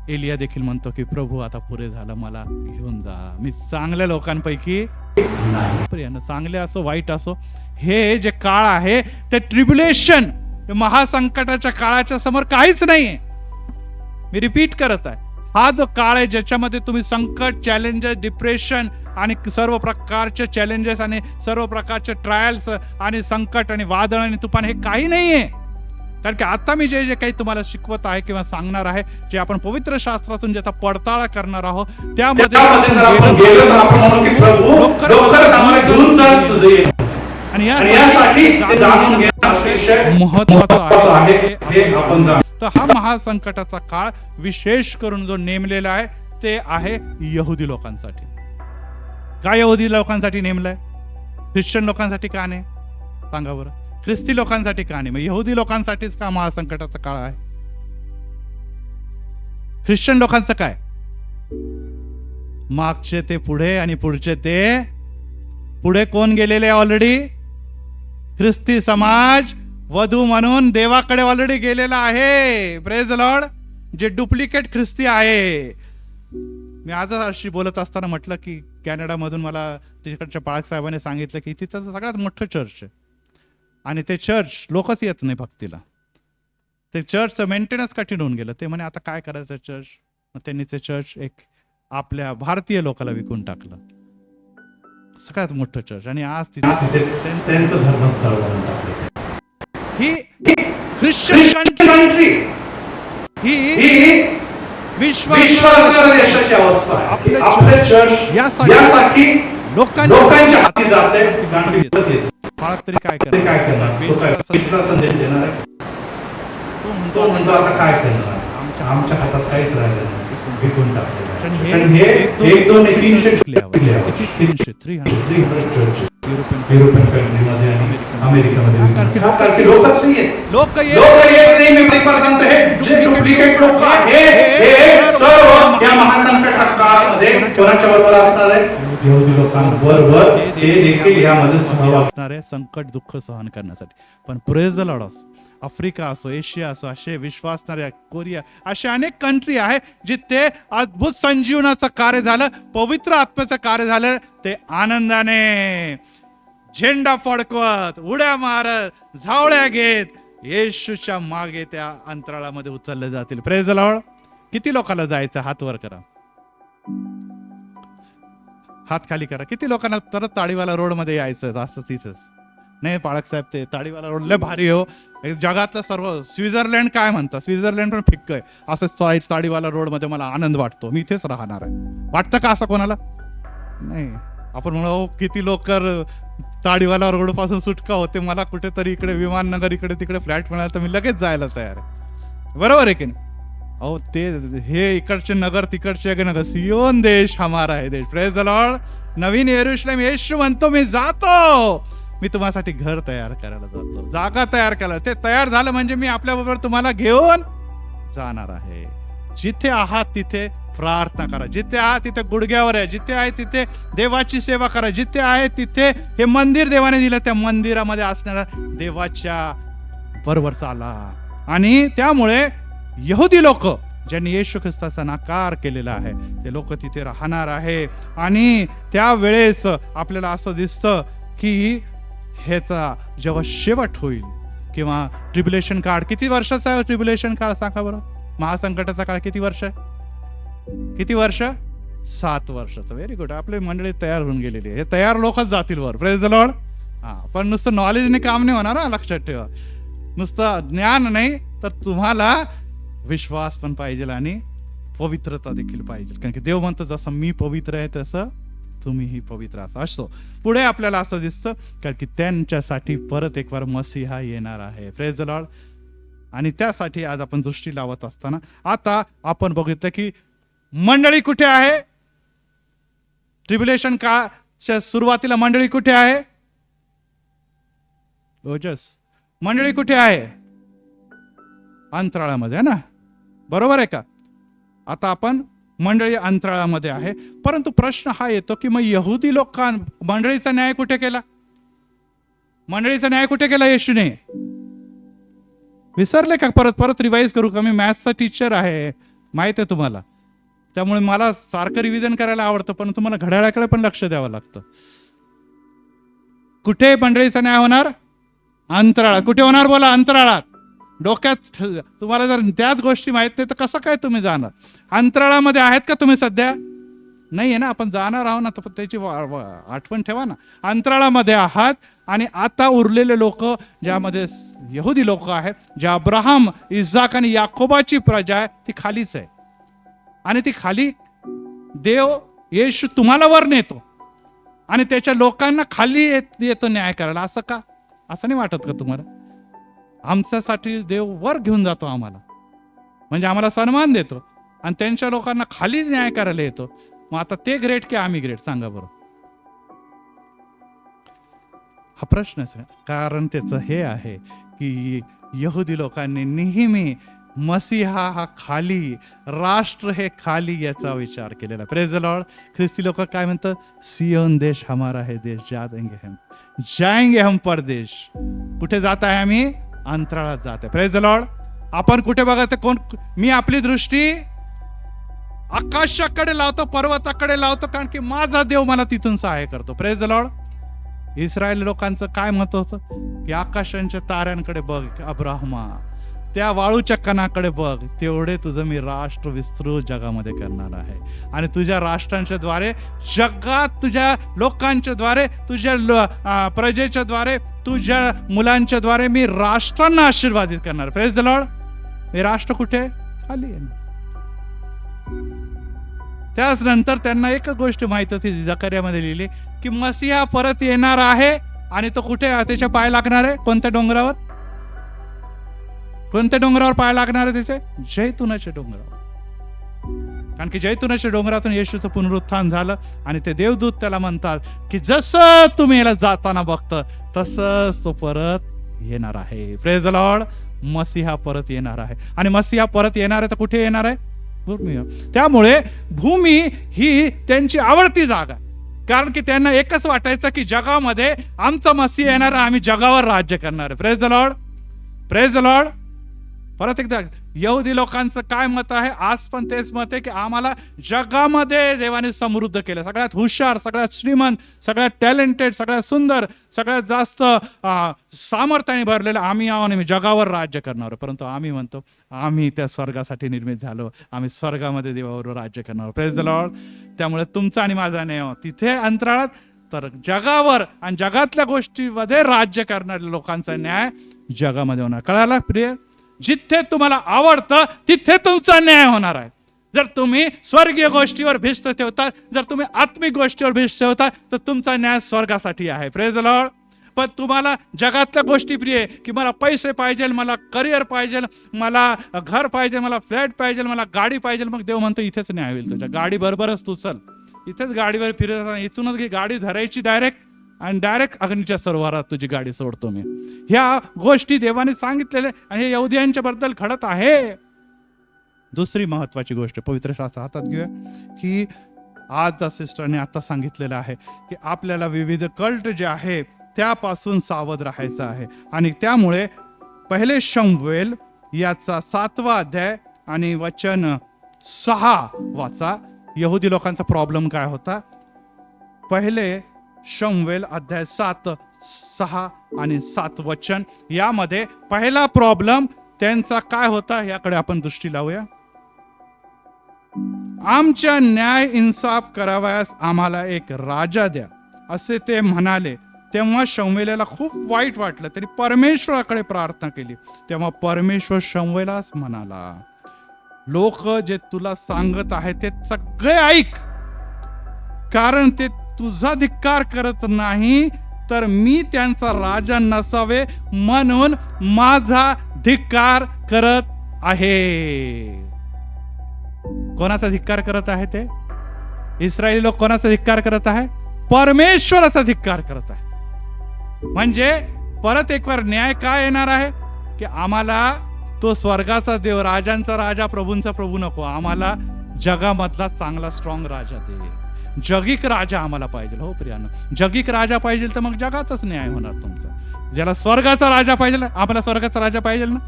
एलिया देखील म्हणतो की प्रभू आता पुरे झालं, मला घेऊन जा, मी चांगल्या लोकांपैकी नाही. चांगले असो वाईट असो, हे जे काळ आहे ते ट्रिब्युलेशन, महासंकटाच्या काळाच्या समोर काहीच नाहीये. मी रिपीट करत आहे, हा जो काळ आहे ज्याच्यामध्ये तुम्ही संकट, चॅलेंजेस, डिप्रेशन आणि सर्व प्रकारचे चॅलेंजेस आणि सर्व प्रकारचे ट्रायल्स आणि संकट आणि वादळ आणि तुफान हे काही नाहीये. कारण की आता मी जे काही तुम्हाला शिकवत आहे किंवा सांगणार आहे, जे आपण पवित्र शास्त्रातून जे आता पडताळा करणार आहोत, त्यामध्ये आणि यासाठी महत्वाचं आहे. तर हा महासंकटाचा काळ विशेष करून जो नेमलेला आहे ते आहे यहुदी लोकांसाठी. का यहुदी लोकांसाठी नेमलाय? ख्रिश्चन लोकांसाठी का नाही सांगा बरं? ख्रिस्ती लोकांसाठी का नाही? मग यहुदी लोकांसाठीच का महासंकटाचा काळ आहे? ख्रिश्चन लोकांचं काय? मागचे ते पुढे आणि पुढचे ते पुढे कोण गेलेले ऑलरेडी? ख्रिस्ती समाज वधू म्हणून देवाकडे ऑलरेडी गेलेला आहे. Praise the Lord. जे डुप्लिकेट ख्रिस्ती आहे. मी आज अशी बोलत असताना म्हटलं की कॅनडामधून मला तिकडच्या पाळक साहेबांनी सांगितलं की तिथं सगळ्यात मोठं चर्च आहे आणि ते चर्च लोकच येत नाही भक्तीला. ते चर्चचं मेंटेनन्स कठीण होऊन गेलं. ते म्हणे आता काय करायचं चर्च? मग त्यांनी ते चर्च एक आपल्या भारतीय लोकांना विकून टाकलं. सगळ्यात मोठं चर्च. आणि आज तिथे त्यांचं धर्मस्थळ बनवून टाकलं. ही ख्रिश्चन कंट्री, ही विश्वासाच्या देशाची अवस्था आहे. आपले चर्च यासाठी लोकांच्या हाती जाते. बाळक तरी काय करणार? संदेश देणार आहे. तो म्हणतो आता काय करणार? आमच्या हातात काहीच राहिलं नाही, विकून टाकले. हे 1 2 300 चर्च युरोपियन कंट्रीमध्ये आणि अमेरिकेमध्ये लोक येत नाही. मी सांगतो हे डुप्लिकेट लोक हे सर्व या महासंकटाच्या काळामध्ये कोणाच्या बरोबर असणार आहे? यहुदी लोकांबरोबर ते देखील यामध्ये सहभागी असणार आहे संकट दुःख सहन करण्यासाठी. पण प्रेज द लॉर्ड, आफ्रिका असो, एशिया असो, असे विश्वासणारे, कोरिया, असे अनेक कंट्री आहे जिथे अद्भुत संजीवनाचं कार्य झालं, पवित्र आत्म्याचं कार्य झालं. ते आनंदाने झेंडा फडकवत, उड्या मारत, झावळ्या घेत येशूच्या मागे त्या अंतराळामध्ये उचलले जातील. Praise the Lord. किती लोकांना जायचं? हात वर करा, हात खाली करा. किती लोकांना परत ताळीवाला रोड मध्ये यायचं? असं तिथंच नाही पाळक साहेब, ते ताळीवाला रोड लय भारी हो, जगातलं सर्व. स्वित्झर्लंड काय म्हणतात? स्वित्झर्लंड पण फिक्क आहे. असं ताळीवाला रोड मध्ये मला आनंद वाटतो, मी इथेच राहणार आहे. वाटतं का असं कोणाला? नाही. आपण म्हणू किती लोकर ताळीवाला रोड पासून सुटका होते, मला कुठेतरी इकडे विमाननगर इकडे तिकडे फ्लॅट मिळाला तर मी लगेच जायला तयार आहे. बरोबर आहे की नाही? अहो ते हे इकडचे नगर तिकडचे नगर, सियोन देश हमारा है देश. Praise the Lord. नवीन यरूशलेम, येशू म्हणतो मी जातो, मी तुम्हासाठी घर तयार करायला जातो, जागा तयार करायला. ते तयार झालं म्हणजे मी आपल्याबरोबर तुम्हाला घेऊन जाणार आहे. जिथे आहात तिथे प्रार्थना करा, जिथे आहात तिथे गुडघ्यावर आहे, जिथे आहे तिथे देवाची सेवा करा, जिथे आहे तिथे हे मंदिर देवाने दिलं, त्या मंदिरामध्ये असणाऱ्या देवाच्या बरोबर चाला. आणि त्यामुळे यहुदी लोक ज्यांनी येशू ख्रिस्ताचा नकार केलेला आहे ते लोक तिथे राहणार आहे. आणि त्यावेळेस आपल्याला असं दिसतं की ह्याचा जेव्हा शेवट होईल किंवा ट्रिब्युलेशन काळ, किती वर्षाचा आहे ट्रिब्युलेशन काळ सांगा बरं? महासंकटाचा काळ किती वर्ष आहे? किती वर्ष? 7 वर्षाचं. Very good. आपली मंडळी तयार होऊन गेलेली आहे. हे तयार लोकच जातील वर. Praise the Lord. पण नुसतं नॉलेजने काम नाही होणार ना, लक्षात ठेवा. नुसतं ज्ञान नाही तर तुम्हाला विश्वास पण पाहिजे आणि पवित्रता देखील पाहिजे. कारण की देव म्हणतो जसं मी पवित्र आहे तसं तुम्हीही पवित्र असो. पुढे आपल्याला असं दिसतं कारण की त्यांच्यासाठी परत एक वार मसीहा येणार आहे. Praise the Lord. आणि त्यासाठी आज आपण दृष्टी लावत असताना आता आपण बघितलं की मंडळी कुठे आहे? ट्रिब्युलेशन काळच्या सुरुवातीला मंडळी कुठे आहे? ओजस. मंडळी कुठे आहे? अंतराळामध्ये ना, बरोबर आहे का? आता आपण मंडळी अंतराळामध्ये आहे. परंतु प्रश्न हा येतो की मग यहुदी लोकां मंडळीचा न्याय कुठे केला? मंडळीचा न्याय कुठे केला येशूने? विसरले का? परत परत रिवाइज करू का? मी मॅथ्सचा टीचर आहे, माहित आहे तुम्हाला. त्यामुळे मला सारखं रिव्हिजन करायला आवडतं, पण तुम्हाला घड्याळाकडे पण लक्ष द्यावं लागतं. कुठे मंडळीचा न्याय होणार? अंतराळात. कुठे होणार बोला? अंतराळात. डोक्यात तुम्हाला जर त्याच गोष्टी माहित नाही तर कसं काय तुम्ही जाणार? अंतराळामध्ये आहेत का तुम्ही सध्या? नाही आहे ना. आपण जाणार आहोत ना, तर त्याची आठवण ठेवा ना. अंतराळामध्ये आहात. आणि आता उरलेले लोक ज्यामध्ये यहुदी लोक आहेत, जे अब्राहम, इसाक आणि याकोबाची प्रजा आहे, ती खालीच आहे. आणि ती खाली देव येशू तुम्हाला वर नेतो आणि त्याच्या लोकांना खाली येतो न्याय करायला. असं का? असं नाही वाटत का तुम्हाला? आमच्यासाठी देव वर घेऊन जातो आम्हाला, म्हणजे आम्हाला सन्मान देतो आणि त्यांच्या लोकांना खाली न्याय करायला येतो. मग आता ते ग्रेट की आम्ही ग्रेट? सांगा बरं. हा प्रश्नच आहे. कारण त्याचं हे आहे की यहुदी लोकांनी नेहमी मसीहा हा खाली, राष्ट्र हे खाली याचा विचार केलेला. Praise the Lord. ख्रिस्ती लोक काय म्हणतात? सियोन देश हमारा है देश, जाएंगे हम परदेश. कुठे जात आहे आम्ही? अंतराळात जात आहे. Praise the Lord. आपण कुठे बघत? कोण? मी आपली दृष्टी आकाशाकडे लावतो, पर्वताकडे लावतो, कारण की माझा देव मला तिथून सहाय्य करतो. Praise the Lord. इस्रायल लोकांचं काय मत होतं की आकाशांच्या ताऱ्यांकडे बघ अब्राहमा, त्या वाळूच्या कणाकडे बघ, तेवढे तुझं मी राष्ट्र विस्तृत जगामध्ये करणार आहे. आणि तुझ्या राष्ट्रांच्या द्वारे जगात, तुझ्या लोकांच्या द्वारे, तुझ्या प्रजेच्या द्वारे, तुझ्या मुलांच्या द्वारे मी राष्ट्रांना आशीर्वादित करणार. Praise the Lord. हे राष्ट्र कुठे? खाली आहे. त्याच नंतर त्यांना एक गोष्ट माहित होती, जकर्यामध्ये लिहिली की मसीहा परत येणार आहे. आणि तो कुठे? त्याच्या पाय लागणार आहे. कोणत्या डोंगरावर? कोणत्या डोंगरावर पाय लागणार आहे त्याचे? जैतुनाच्या डोंगरावर. कारण की जैतुनाच्या डोंगरातून येशूचं पुनरुत्थान झालं आणि ते देवदूत त्याला म्हणतात की जसं तुम्ही याला जाताना बघता तसंच तो परत येणार आहे. Praise the Lord. मसीहा परत येणार आहे. आणि मसीहा परत येणार आहे तर कुठे येणार आहे? त्यामुळे भूमी ही त्यांची आवडती जागा, कारण की त्यांना एकच वाटायचं की जगामध्ये आमचा मसीहा येणार, आम्ही जगावर राज्य करणार. Praise the Lord. Praise the Lord. परत एकदा यहुदी लोकांचं काय मत आहे? आज पण तेच मत आहे की आम्हाला जगामध्ये देवाने समृद्ध केलं, सगळ्यात हुशार, सगळ्यात श्रीमंत, सगळ्यात टॅलेंटेड, सगळ्यात सुंदर, सगळ्यात जास्त सामर्थ्याने भरलेलं आम्ही आहोत आणि जगावर राज्य करणार. परंतु आम्ही म्हणतो आम्ही त्या स्वर्गासाठी निर्मित झालो, आम्ही स्वर्गामध्ये देवावर राज्य करणार. Praise the Lord. त्यामुळे तुमचा आणि माझा नाही तिथे अंतराळात, तर जगावर आणि जगातल्या गोष्टीमध्ये राज्य करणाऱ्या लोकांचा न्याय जगामध्ये होणार. कळाला प्रिय? जिथे तुम्हाला आवडतं तिथे तुमचा न्याय होणार आहे. जर तुम्ही स्वर्गीय गोष्टीवर भिष्ट ठेवता, जर तुम्ही आत्मिक गोष्टीवर भिष्ट ठेवता, तर तुमचा न्याय स्वर्गासाठी आहे. Praise the Lord. पण तुम्हाला जगातल्या गोष्टी प्रिय की मला पैसे पाहिजे, मला करिअर पाहिजे, मला घर पाहिजे, मला फ्लॅट पाहिजे, मला गाडी पाहिजे, मग देव म्हणतो इथेच न्याय होईल तुझ्या. गाडी बरोबरच तू चल, इथेच गाडीवर फिरत, इथूनच गाडी धरायची डायरेक्ट आणि डायरेक्ट अग्नीच्या सरोवरात तुझी गाडी सोडतो मी. ह्या गोष्टी देवाने सांगितलेल्या आणि हे यहुदियांच्या बद्दल घडत आहे. दुसरी महत्वाची गोष्ट पवित्र शास्त्र हातात घेऊया की आजचा सिस्टरने आता सांगितलेलं आहे की आपल्याला विविध कल्ट जे आहे त्यापासून सावध राहायचं आहे. आणि त्यामुळे पहिले शमूएल याचा 7वा अध्याय आणि वचन 6 वाचा. यहुदी लोकांचा प्रॉब्लेम काय होता? पहिले शमूएल अध्याय 7, 6 आणि 7 वचन. यामध्ये पहिला प्रॉब्लेम त्यांचा काय होता याकडे आपण दृष्टी लावूया. आमच्या न्याय इन्साफ करावयास आम्हाला एक राजा द्या असे ते म्हणाले. तेव्हा शमूएलाला खूप वाईट वाटलं. तरी परमेश्वराकडे प्रार्थना केली. तेव्हा परमेश्वर शमूएलास म्हणाला, लोक जे तुला सांगत आहे ते सगळे ऐक, कारण ते तुझा धिक्कार करत नाही तर मी त्यांचा राजा नसावे म्हणून माझा धिक्कार करत आहे. कोणाचा धिक्कार करत आहे? ते इस्रायली लोक कोणाचा धिक्कार करत आहे? परमेश्वराचा धिक्कार करत आहे. म्हणजे परत एक बार न्याय काय येणार आहे की आम्हाला तो स्वर्गाचा देव, राजांचा राजा, प्रभूंचा प्रभू नको, आम्हाला जगामधला चांगला स्ट्रॉंग राजा दे. जगिक राजा आम्हाला पाहिजे. हो प्रियानो, जगिक राजा पाहिजे तर मग जगातच न्याय होणार तुमचा. ज्याला स्वर्गाचा राजा पाहिजे, आम्हाला स्वर्गाचा राजा पाहिजे ना,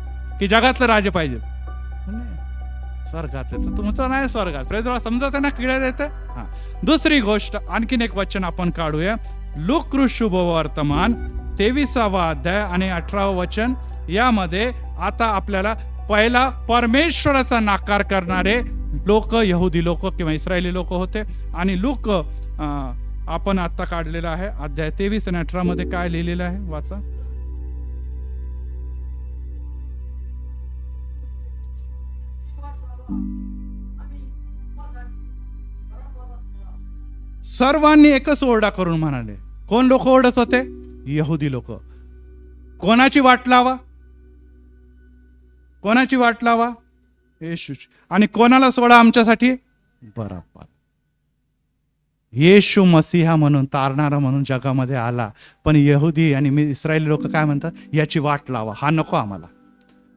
की जगातलं राजा पाहिजे? स्वर्गातलं तर तुमचं नाही, स्वर्गात. प्रेझ समजत ना, किडे देते. हा, दुसरी गोष्ट आणखीन एक वचन आपण काढूया. लूका शुभ वर्तमान 23वा अध्याय आणि 18व वचन. यामध्ये आता आपल्याला पहिला परमेश्वराचा नाकार करणारे लोक, यहुदी लोक किंवा इस्रायली लोक होते. आणि लूक आपण आता काढलेला आहे अध्याय 23 आणि 18 मध्ये काय लिहिलेलं आहे वाचा. सर्वांनी एकच ओरडा करून म्हणाले. कोण लोक ओरडत होते? यहुदी लोक. कोणाची वाट लावा? कोणाची वाट लावा? येशूची. आणि कोणाला सोडा आमच्यासाठी? बराबर. येशू मसीहा म्हणून, तारणारा म्हणून जगामध्ये आला. पण यहुदी आणि इस्रायली लोक काय म्हणतात? याची वाट लावा, हा नको आम्हाला.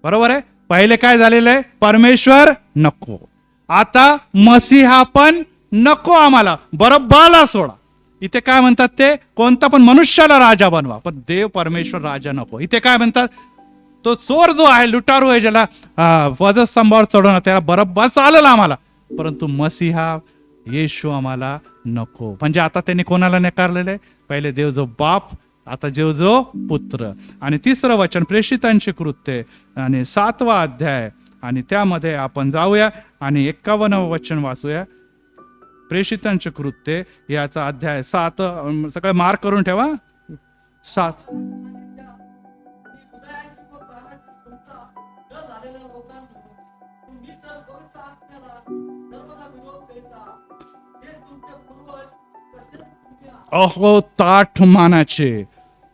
बरोबर आहे. पहिले काय झालेलं आहे? परमेश्वर नको, आता मसीहा पण नको आम्हाला, बरब्बाला सोडा. इथे काय म्हणतात? ते कोणता पण मनुष्याला राजा बनवा, पण देव परमेश्वर राजा नको. इथे काय म्हणतात? तो चोर जो आहे, लुटारू आहे, ज्याला वधस्तंभावर चढवणं, त्याला बरब्बा चालेल आम्हाला, परंतु मसीहा येशू आम्हाला नको. म्हणजे आता त्यांनी कोणाला नकारलेलं आहे? पहिले देव जो बाप, आता देव जो पुत्र. आणि तिसरं वचन प्रेषितांची कृत्ये आणि 7वा अध्याय, आणि त्यामध्ये आपण जाऊया आणि 51वं वचन वाचूया. प्रेषितांचे कृत्ये याचा अध्याय 7, सगळे मार्क करून ठेवा. 7. अहो ताठ मानाचे,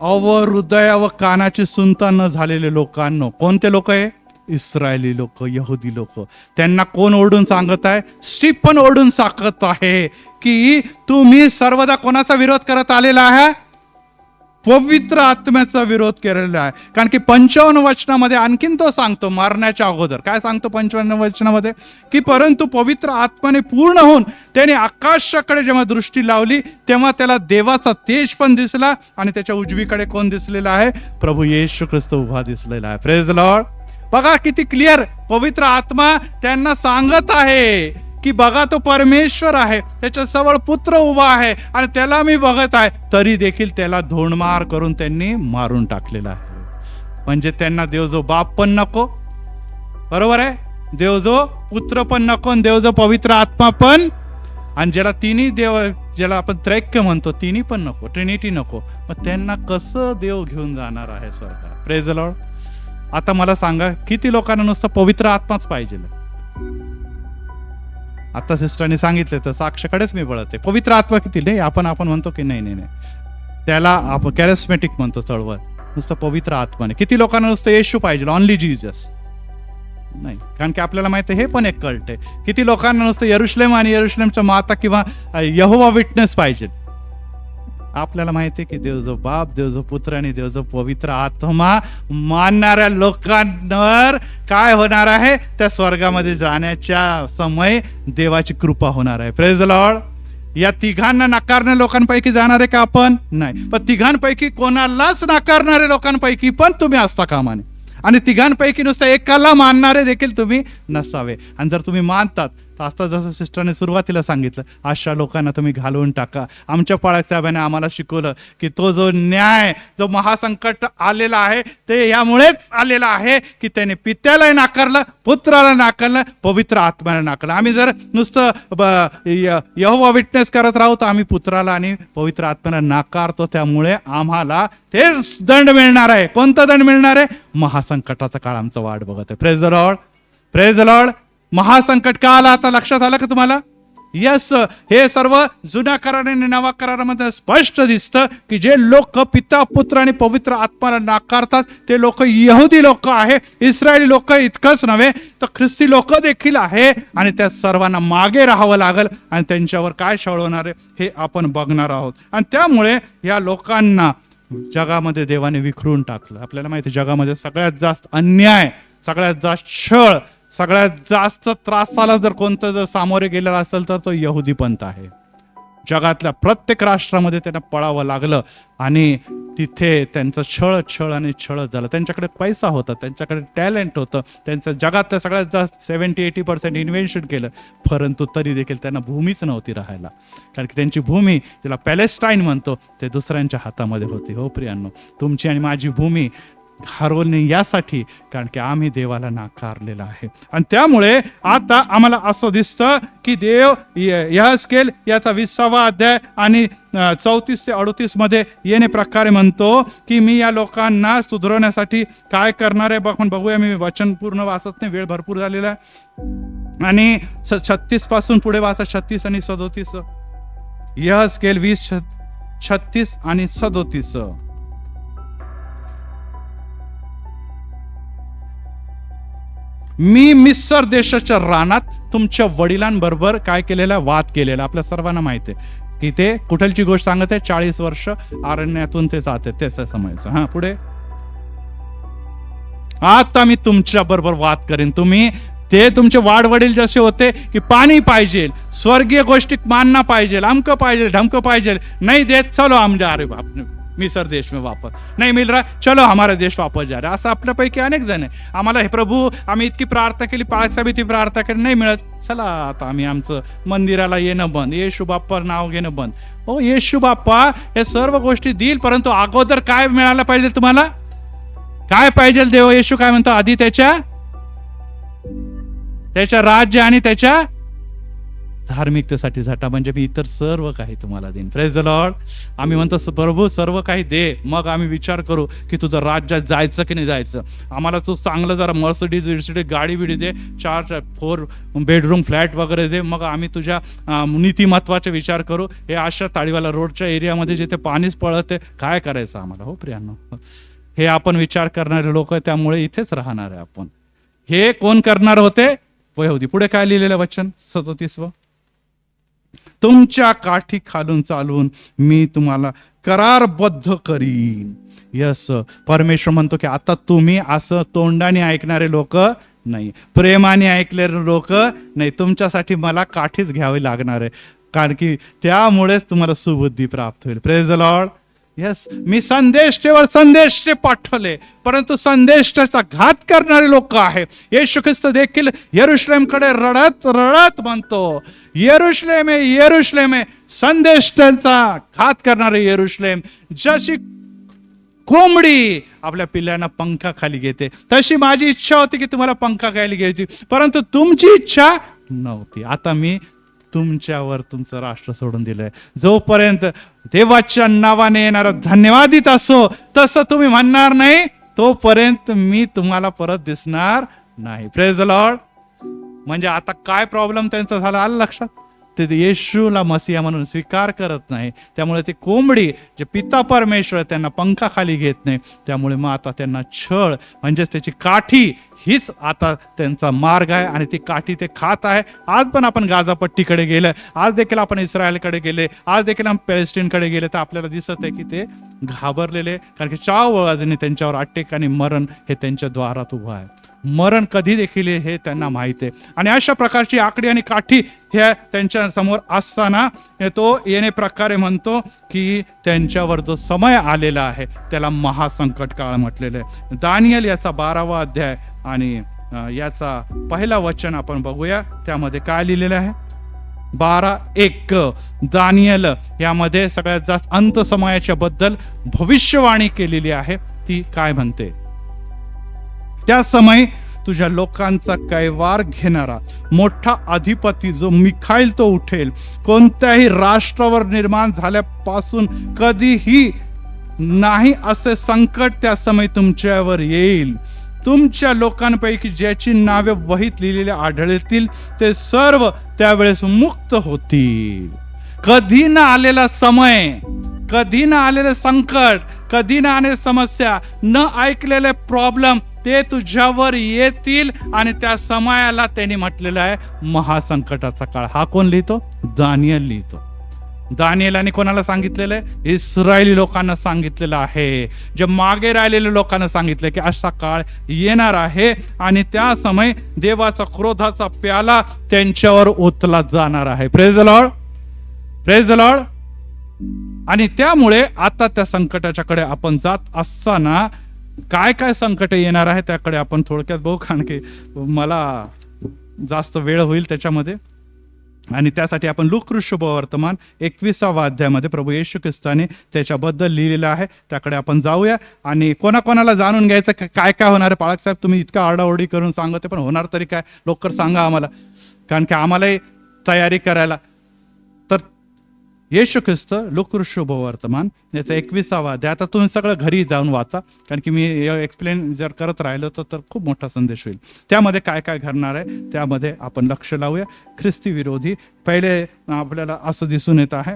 अव हृदया व कानाची सुनता न झालेले लोकांनो. कोणते लोक आहे? इस्रायली लोक, यहुदी लोक. त्यांना कोण ओरडून सांगत आहे? स्टीफन ओरडून सांगत आहे की तुम्ही सर्वदा कोणाचा विरोध करत आलेला आहे? पवित्र आत्म्याचा विरोध केलेला आहे. कारण की 55 वचनामध्ये आणखीन तो सांगतो, मरण्याच्या अगोदर काय सांगतो 55 वचनामध्ये? की परंतु पवित्र आत्म्याने पूर्ण होऊन त्याने आकाशाकडे जेव्हा दृष्टी लावली तेव्हा त्याला देवाचा तेज पण दिसला, आणि त्याच्या उजवीकडे कोण दिसलेला आहे? प्रभू येशू ख्रिस्त उभा दिसलेला आहे. Praise the Lord. बघा किती क्लिअर पवित्र आत्मा त्यांना सांगत आहे की बघा तो परमेश्वर आहे, त्याच्या जवळ पुत्र उभा आहे आणि त्याला मी बघत आहे, तरी देखील त्याला धोंडमार करून त्यांनी मारून टाकलेला आहे. म्हणजे त्यांना देव जो बाप पण नको, बरोबर आहे, देव जो पुत्र पण नको, देव जो पवित्र आत्मा पण, आणि ज्याला तिन्ही देव, ज्याला आपण त्रैक्य म्हणतो, तिन्ही पण नको, ट्रिनिटी नको. मग त्यांना कसं देव घेऊन जाणार आहे स्वर्गात? Praise the Lord. आता मला सांगा, किती लोकांना नुसतं पवित्र आत्माच पाहिजे? आता सिस्टरने सांगितले तर साक्षाकडेच मी बळते. पवित्र आत्मा किती? नाही आपण म्हणतो की नाही, त्याला आपण कॅरिस्मॅटिक म्हणतो चळवळ. नुसतं पवित्र आत्माने किती लोकांना नुसतं येशू पाहिजे, ऑनली जीजस नाही? कारण की आपल्याला माहिती आहे हे पण एक कल्ट आहे. किती लोकांना नुसतं यरुशलेम आणि यरुशलेमच्या माता किंवा यहोवा विटनेस पाहिजे? आपल्याला माहिती आहे की देव जो बाप, देव जो पुत्र आणि देव जो पवित्र आत्मा मानणाऱ्या लोकांवर काय होणार आहे? त्या स्वर्गामध्ये जाण्याच्या समय देवाची कृपा होणार आहे. Praise the Lord. या तिघांना नाकारणाऱ्या लोकांपैकी जाणार आहे का आपण? नाही. पण तिघांपैकी कोणालाच नाकारणाऱ्या लोकांपैकी पण तुम्ही असता कामा नये. आणि तिघांपैकी नुसतं एकाला मानणारे देखील तुम्ही नसावे. आणि जर तुम्ही मानतात तर आता जसं सिस्टरने सुरुवातीला सांगितलं, अशा लोकांना तुम्ही घालवून टाका. आमच्या पाळक साहेबांनी आम्हाला शिकवलं की तो जो न्याय, जो महासंकट आलेला आहे ते यामुळेच आलेला आहे की त्याने पित्यालाही नाकारलं, पुत्राला नाकारलं, पवित्र आत्म्याला नाकारलं. आम्ही जर नुसतं यहोवा विटनेस करत राहू तर आम्ही पुत्राला आणि पवित्र आत्म्याला नाकारतो. त्यामुळे आम्हाला तेच दंड मिळणार आहे. कोणता दंड मिळणार आहे? महासंकटाचा काळ आमचा वाट बघत आहे. Praise the Lord, praise the Lord. महासंकट का आला आता लक्षात आलं का तुम्हाला? यस, हे सर्व जुन्या करार आणि नवा करारामध्ये स्पष्ट दिसतं की जे लोक पिता, पुत्र आणि पवित्र आत्म्याला नाकारतात ते लोक यहुदी लोक आहे. इस्रायली लोक इतकंच नव्हे तर ख्रिस्ती लोक देखील आहे. आणि त्या सर्वांना मागे राहावं लागेल आणि त्यांच्यावर काय छळवणार आहे हे आपण बघणार आहोत. आणि त्यामुळे या लोकांना जगामध्ये देवाने विखरून टाकलं. आपल्याला माहिती आहे जगामध्ये सगळ्यात जास्त अन्याय, सगळ्यात जास्त छळ, सगळ्यात जास्त त्रासाला जर कोणतं जर सामोरे गेलेला असेल तर तो यहुदी पंथ आहे. जगातल्या प्रत्येक राष्ट्रामध्ये त्यांना पळावं लागलं आणि तिथे त्यांचं छळ आणि छळच झालं. त्यांच्याकडे पैसा होता, त्यांच्याकडे टॅलेंट होतं, त्यांचं जगातलं सगळ्यात जास्त 70-80% इन्व्हेन्शन केलं, परंतु तरी देखील त्यांना भूमीच नव्हती राहायला. कारण की त्यांची भूमी, ज्याला पॅलेस्टाईन म्हणतो, ते दुसऱ्यांच्या हातामध्ये होती. हो प्रियांनो, तुमची आणि माझी भूमी हरवणे यासाठी, कारण की आम्ही देवाला नाकारलेला आहे. आणि त्यामुळे आता आम्हाला असं दिसतं की देव यहेजकेल याचा 20वा अध्याय आणि 34 ते 38 मध्ये येणे प्रकारे म्हणतो की मी या लोकांना सुधारण्यासाठी काय करणार आहे. आपण बघूया, मी वचन पूर्ण वाचत नाही, वेळ भरपूर झालेला आहे. आणि 36 पासून पुढे वाचा, 36 आणि 37. यहेजकेल 20, 36 आणि 37. मी मिस्र देशाच्या रानात तुमच्या वडिलांबरोबर काय केलेला, वाद केलेला. आपल्या सर्वांना माहिती आहे की ते कुठलची गोष्ट सांगत आहे. 40 वर्ष अरण्यातून ते जाते, त्याचं समजायचं. हा, पुढे. आता मी तुमच्या बरोबर वाद करेन. तुम्ही ते तुमचे वाडवडील जसे होते की पाणी पाहिजे, स्वर्गीय गोष्टी मानना पाहिजे, अमकं पाहिजे, ढमकं पाहिजे, नाही देत चलो आमच्या, अरे बाप, मिसर देश में वापस नहीं मिल रहा, चलो हमारा देश वापस जा रहा. असं आपल्यापैकी अनेक जण आहे. आम्हाला हे प्रभू, आम्ही इतकी प्रार्थना केली, पाळक साहेब इतकी प्रार्थना केली, नाही मिळत, चला आता आम्ही आमचं मंदिराला येणं बंद, येशू बाप्पा नाव घेणं बंद. हो, येशू बाप्पा हे सर्व गोष्टी देईल, परंतु अगोदर काय मिळायला पाहिजे तुम्हाला? काय पाहिजे? देव येशू काय म्हणतो? आधी त्याच्या राज्य आणि त्याच्या धार्मिकतेसाठी झटा, म्हणजे मी इतर सर्व काही तुम्हाला देईन. Praise the Lord. आम्ही म्हणतो प्रभू सर्व काही दे, मग आम्ही विचार करू की तुझं राज्यात जायचं की नाही जायचं. आम्हाला तू चांगलं जरा मर्सिडीज गाडी बिडी दे, 4 बेडरूम फ्लॅट वगैरे दे, मग आम्ही तुझ्या नीतिमत्वाचे विचार करू. हे अशा ताळीवाला रोडच्या एरियामध्ये जिथे पाणीच पळते, काय करायचं आम्हाला? हो प्रियांनो, हे आपण विचार करणारे लोक, त्यामुळे इथेच राहणार आहे आपण. हे कोण करणार होते? यहुदी. पुढे काय लिहिलेलं वचन 37. तुमच्या काठी खालून चालून मी तुम्हाला करारबद्ध करीन. यस, परमेश्वर म्हणतो की आता तुम्ही असं तोंडाने ऐकणारे लोक नाही, प्रेमाने ऐकलेले लोक नाही, तुमच्यासाठी मला काठीच घ्यावी लागणार आहे, कारण की त्यामुळेच तुम्हाला सुबुद्धी प्राप्त होईल. Praise the Lord. यस, मी संदेश पाठवले, परंतु संदेशाचा घात करणारे लोक आहे. येशू ख्रिस्त देखील यरुशलेमकडे रडत रडत म्हणतो, यरुशलेम आहे, यरुशलेम आहे, संदेशाचा घात करणारे यरुशलेम. जशी कोंबडी आपल्या पिल्लांना पंखाखाली घेते, तशी माझी इच्छा होती की तुम्हाला पंखाखाली घ्यायची, परंतु तुमची इच्छा नव्हती. आता मी तुमच्यावर तुमचं राष्ट्र सोडून दिलंय. जोपर्यंत देवाच्या नावाने येणारा धन्यवादित असो तसं तुम्ही म्हणणार नाही, तोपर्यंत मी तुम्हाला परत दिसणार नाही. Praise the Lord. म्हणजे आता काय प्रॉब्लेम त्यांचा झाला आलं लक्षात? ते येशूला मसीहा म्हणून स्वीकार करत नाही, त्यामुळे ते कोंबडी जे पिता परमेश्वर त्यांना पंखाखाली घेत नाही, त्यामुळे मग आता त्यांना छळ म्हणजेच त्याची काठी हीच आता त्यांचा मार्ग आहे आणि ती काठी ते खात आहे. आज पण आपण गाझापट्टीकडे गेले, आज देखील आपण इस्रायलकडे गेले, आज देखील आपण पॅलेस्टाईनकडे गेले, तर आपल्याला दिसत आहे की ते घाबरलेले, कारण की 4 वाजनी त्यांच्यावर अटॅक आणि मरण हे त्यांच्या द्वारात उभं आहे. मरण कधी देखील हे त्यांना माहिती आहे. आणि अशा प्रकारची आकडी आणि काठी ह्या त्यांच्या समोर असताना तो येणे प्रकारे म्हणतो की त्यांच्यावर जो समय आलेला आहे त्याला महासंकट काळ म्हटलेलं आहे. दानियल याचा 12वा अध्याय आणि याचा पहिला वचन आपण बघूया. त्यामध्ये काय लिहिलेलं आहे? 12:1 दानियल यामध्ये सगळ्यात जास्त अंत समयाच्या बद्दल भविष्यवाणी केलेली आहे. ती काय म्हणते? त्या समय तुझ्या लोकांचा कैवार घेणारा मोठा अधिपती जो मिखाईल तो उठेल. कोणत्याही राष्ट्रावर निर्माण झाल्यापासून कधीही नाही असे संकट त्या समय तुमच्यावर येईल. तुमच्या लोकांपैकी ज्याची नावे वहीत लिहिलेली आढळतील ते सर्व त्यावेळेस मुक्त होतील. कधी ना आलेला समय, कधी ना आलेले संकट, कधी ना आलेले समस्या, न ऐकलेले प्रॉब्लेम ते तुझ्यावर येतील. आणि त्या समयाला त्यांनी म्हटलेलं आहे महासंकटाचा काळ. हा कोण लिहितो? दानियल लिहितो. दानिएलाने कोणाला सांगितलेलं आहे? इस्रायली लोकांना सांगितलेलं आहे. जे मागे राहिलेल्या लोकांना सांगितलं की असा काळ येणार आहे आणि त्या समय देवाचा क्रोधाचा प्याला त्यांच्यावर ओतला जाणार आहे. Praise the Lord, praise the Lord. आणि त्यामुळे आता त्या संकटाच्या कडे आपण जात असताना काय काय संकट येणार आहे त्याकडे आपण थोडक्यात बघू, कारण की मला जास्त वेळ होईल त्याच्यामध्ये. आणि त्यासाठी आपण लूका शुभवर्तमान 21व्या अध्यायामध्ये प्रभू येशू ख्रिस्ताने त्याच्याबद्दल लिहिलेलं आहे. त्याकडे आपण जाऊया आणि कोणाकोणाला जाणून घ्यायचं काय काय होणार आहे. पाळक साहेब तुम्ही इतका आरडाओरडी करून सांगते, पण होणार तरी काय? लवकर सांगा आम्हाला, कारण की आम्हालाही तयारी करायला. तर येशू ख्रिस्त लूका शुभवर्तमान याचा 21वा अध्याय. आता तुम्ही सगळं घरी जाऊन वाचा, कारण की मी एक्सप्लेन जर करत राहिलो तर खूप मोठा संदेश होईल. त्यामध्ये काय काय घडणार आहे त्यामध्ये आपण लक्ष लावूया. ख्रिस्ती विरोधी पहिले आपल्याला असं दिसून येत आहे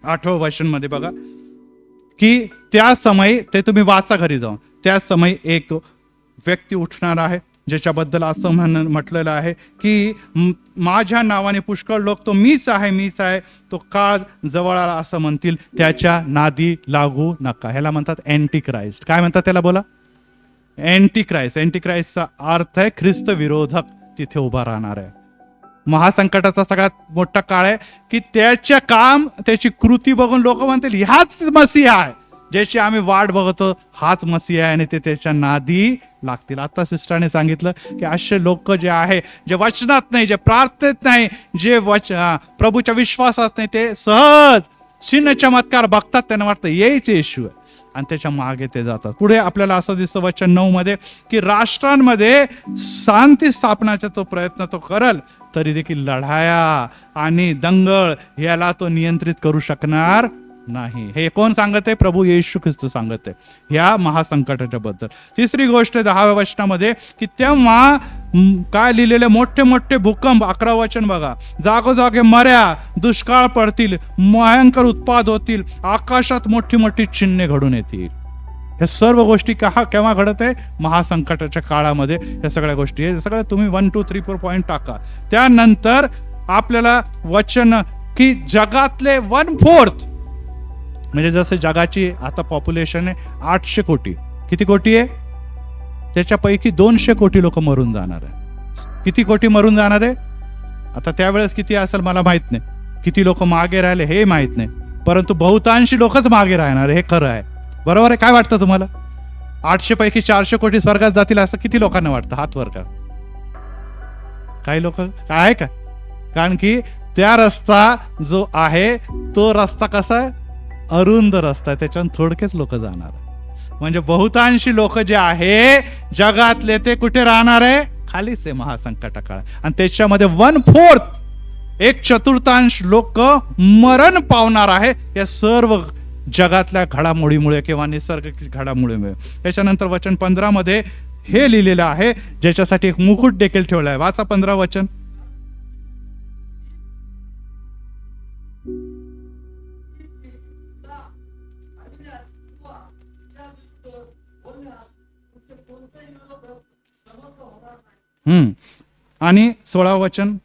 8व्या वचन मध्ये बघा की त्या समय, ते तुम्ही वाचा घरी जाऊन, त्या समय एक व्यक्ती उठणार आहे ज्याच्याबद्दल असं म्हटलेलं आहे की माझ्या नावाने पुष्कळ लोक तो मीच आहे, मीच आहे, तो काळ जवळ आला असं म्हणतील. त्याच्या नादी लागू नका. ह्याला म्हणतात अँटी क्राइस्ट. काय म्हणतात त्याला? बोला. Anti Christ. अँटी क्राइस्टचा अर्थ आहे ख्रिस्त विरोधक तिथे उभा राहणार आहे. महासंकटाचा सगळ्यात मोठा काळ आहे की त्याच्या काम, त्याची कृती बघून लोक म्हणतील ह्याच मसीहा आहे, ज्याची आम्ही वाट बघतो, हाच मसीहा आहे, आणि ते त्याच्या नादी लागतील. आता सिस्टरने सांगितलं की असे लोक जे आहे, जे वचनात नाही, जे प्रार्थनेत नाही, जे प्रभूच्या विश्वासात नाही, ते सहज चिन्ह चमत्कार बघतात, त्यांना वाटतं येईच येशू आहे आणि त्याच्या मागे ते जातात. पुढे आपल्याला असं दिसतं वचन 9 मध्ये की राष्ट्रांमध्ये शांती स्थापनाचा तो प्रयत्न तो करल, तरी देखील लढाया आणि दंगल याला तो नियंत्रित करू शकणार नाही. हे कोण सांगत आहे? प्रभू येशू ख्रिस्त सांगत आहे या महासंकटाच्या बद्दल. तिसरी गोष्ट 10व्या वचनामध्ये की तेव्हा काय लिहिलेले मोठे मोठे भूकंप. 11वं वचन बघा. जागोजागे मऱ्या, दुष्काळ पडतील, भयंकर उत्पाद होतील, आकाशात मोठी मोठी चिन्हे घडून येतील. हे सर्व गोष्टी केव्हा घडत आहे? महासंकटाच्या काळामध्ये या सगळ्या गोष्टी. हे सगळं तुम्ही 1 2 3 4 पॉईंट टाका. त्यानंतर आपल्याला वचन की जगातले 1/4, म्हणजे जसं जगाची आता पॉप्युलेशन आहे 800 कोटी. किती कोटी आहे? त्याच्यापैकी 200 कोटी लोक मरून जाणार आहे. किती कोटी मरून जाणार आहे? आता त्यावेळेस किती असेल मला माहित नाही, किती लोक मागे राहिले हे माहित नाही, परंतु बहुतांशी लोकच मागे राहणार हे खरं आहे. बरोबर आहे? काय वाटतं तुम्हाला? 800 पैकी 400 कोटी स्वर्गात जातील असं किती लोकांना वाटतं? हात वर करा. काही लोक काय आहे का? कारण की त्या रस्ता जो आहे तो रस्ता कसा आहे? अरुंद रस्ता आहे, त्याच्यावर थोडकेच लोक जाणार. म्हणजे बहुतांशी लोक जे आहे जगातले ते कुठे राहणार आहे? खालीच आहे महासंकटा काळ. आणि त्याच्यामध्ये 1/4, 1/4 लोक मरण पावणार आहे या सर्व जगातल्या घडामोडीमुळे किंवा निसर्गिक घडामोडीमुळे. त्याच्यानंतर वचन 15 मध्ये हे लिहिलेलं आहे, ज्याच्यासाठी एक मुकुट देखील ठेवला आहे. वाचा 15 वचन. आणि 16 वचन.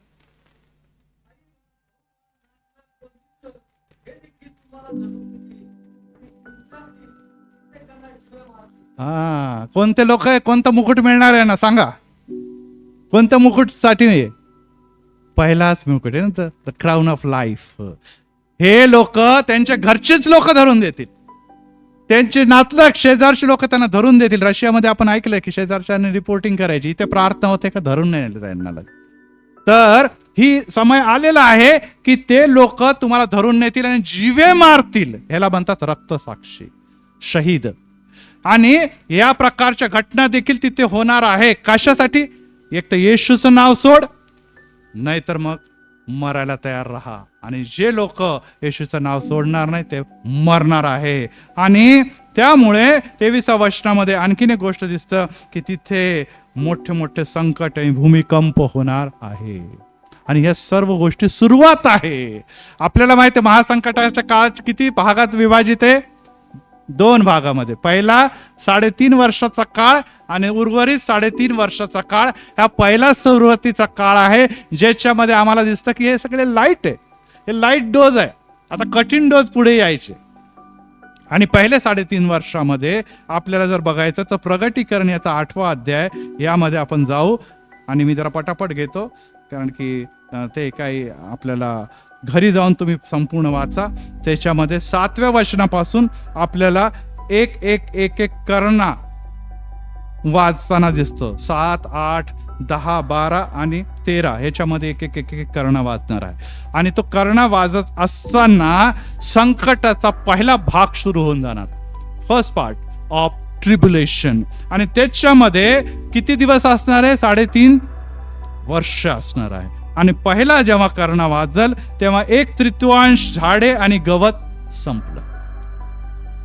कोणते लोक आहे, कोणतं मुकुट मिळणार आहे ना, सांगा कोणत्या मुकुट साठी आहे? पहिलाच मुकुट आहे ना, द क्राऊन ऑफ लाईफ. हे लोक त्यांच्या घरचेच लोक धरून देतील, त्यांचे नातलग शेजारचे लोक त्यांना धरून देतील. रशियामध्ये आपण ऐकलंय की शेजारच्याने रिपोर्टिंग करायची, इथे प्रार्थना होते का धरून नाही त्यांना. तर ही समय आलेला आहे की ते लोक तुम्हाला धरून नेतील आणि जीवे मारतील. ह्याला म्हणतात रक्तसाक्षी, शहीद. आणि या प्रकारच्या घटना देखील तिथे होणार आहे. कशासाठी? एक तर येशूचं नाव सोड, नाहीतर मग मरायला तयार राहा. आणि जे लोक येशूचं नाव सोडणार नाही ते मरणार आहे. आणि त्यामुळे 23व्या वचनामध्ये आणखीन एक गोष्ट दिसतं की तिथे मोठे मोठे संकट आणि भूमिकंप होणार आहे. आणि या सर्व गोष्टी सुरुवात आहे. आपल्याला माहिती आहे महासंकटाच्या काळ किती भागात विभाजित आहे? 2 भागामध्ये. पहिला 3.5 वर्षाचा काळ आणि उर्वरित 3.5 वर्षाचा काळ. हा पहिला सुरुवातीचा काळ आहे ज्याच्यामध्ये आम्हाला दिसतं की हे सगळे लाईट आहे, हे लाईट डोज आहे. आता कठीण डोज पुढे यायचे. आणि पहिले 3.5 वर्षामध्ये आपल्याला जर बघायचं तर प्रगटीकरण याचा 8वा अध्याय यामध्ये आपण जाऊ. आणि मी जरा पटापट घेतो कारण की ते काही आपल्याला घरी जाऊन तुम्ही संपूर्ण वाचा. त्याच्यामध्ये 7व्या वचनापासून आपल्याला एक एक एक एक करणा वाचताना दिसतं. 7, 8, 10, 12 आणि 13 ह्याच्यामध्ये एक एक एक एक करणा वाचणार आहे. आणि तो करणा वाजत असताना संकटाचा पहिला भाग सुरू होऊन जाणार, फर्स्ट पार्ट ऑफ ट्रिब्युलेशन. आणि त्याच्यामध्ये किती दिवस असणार आहे? 3.5 वर्ष असणार आहे. आणि पहिला जेव्हा करणा वाजल तेव्हा 1/3 झाडे आणि गवत संपलं.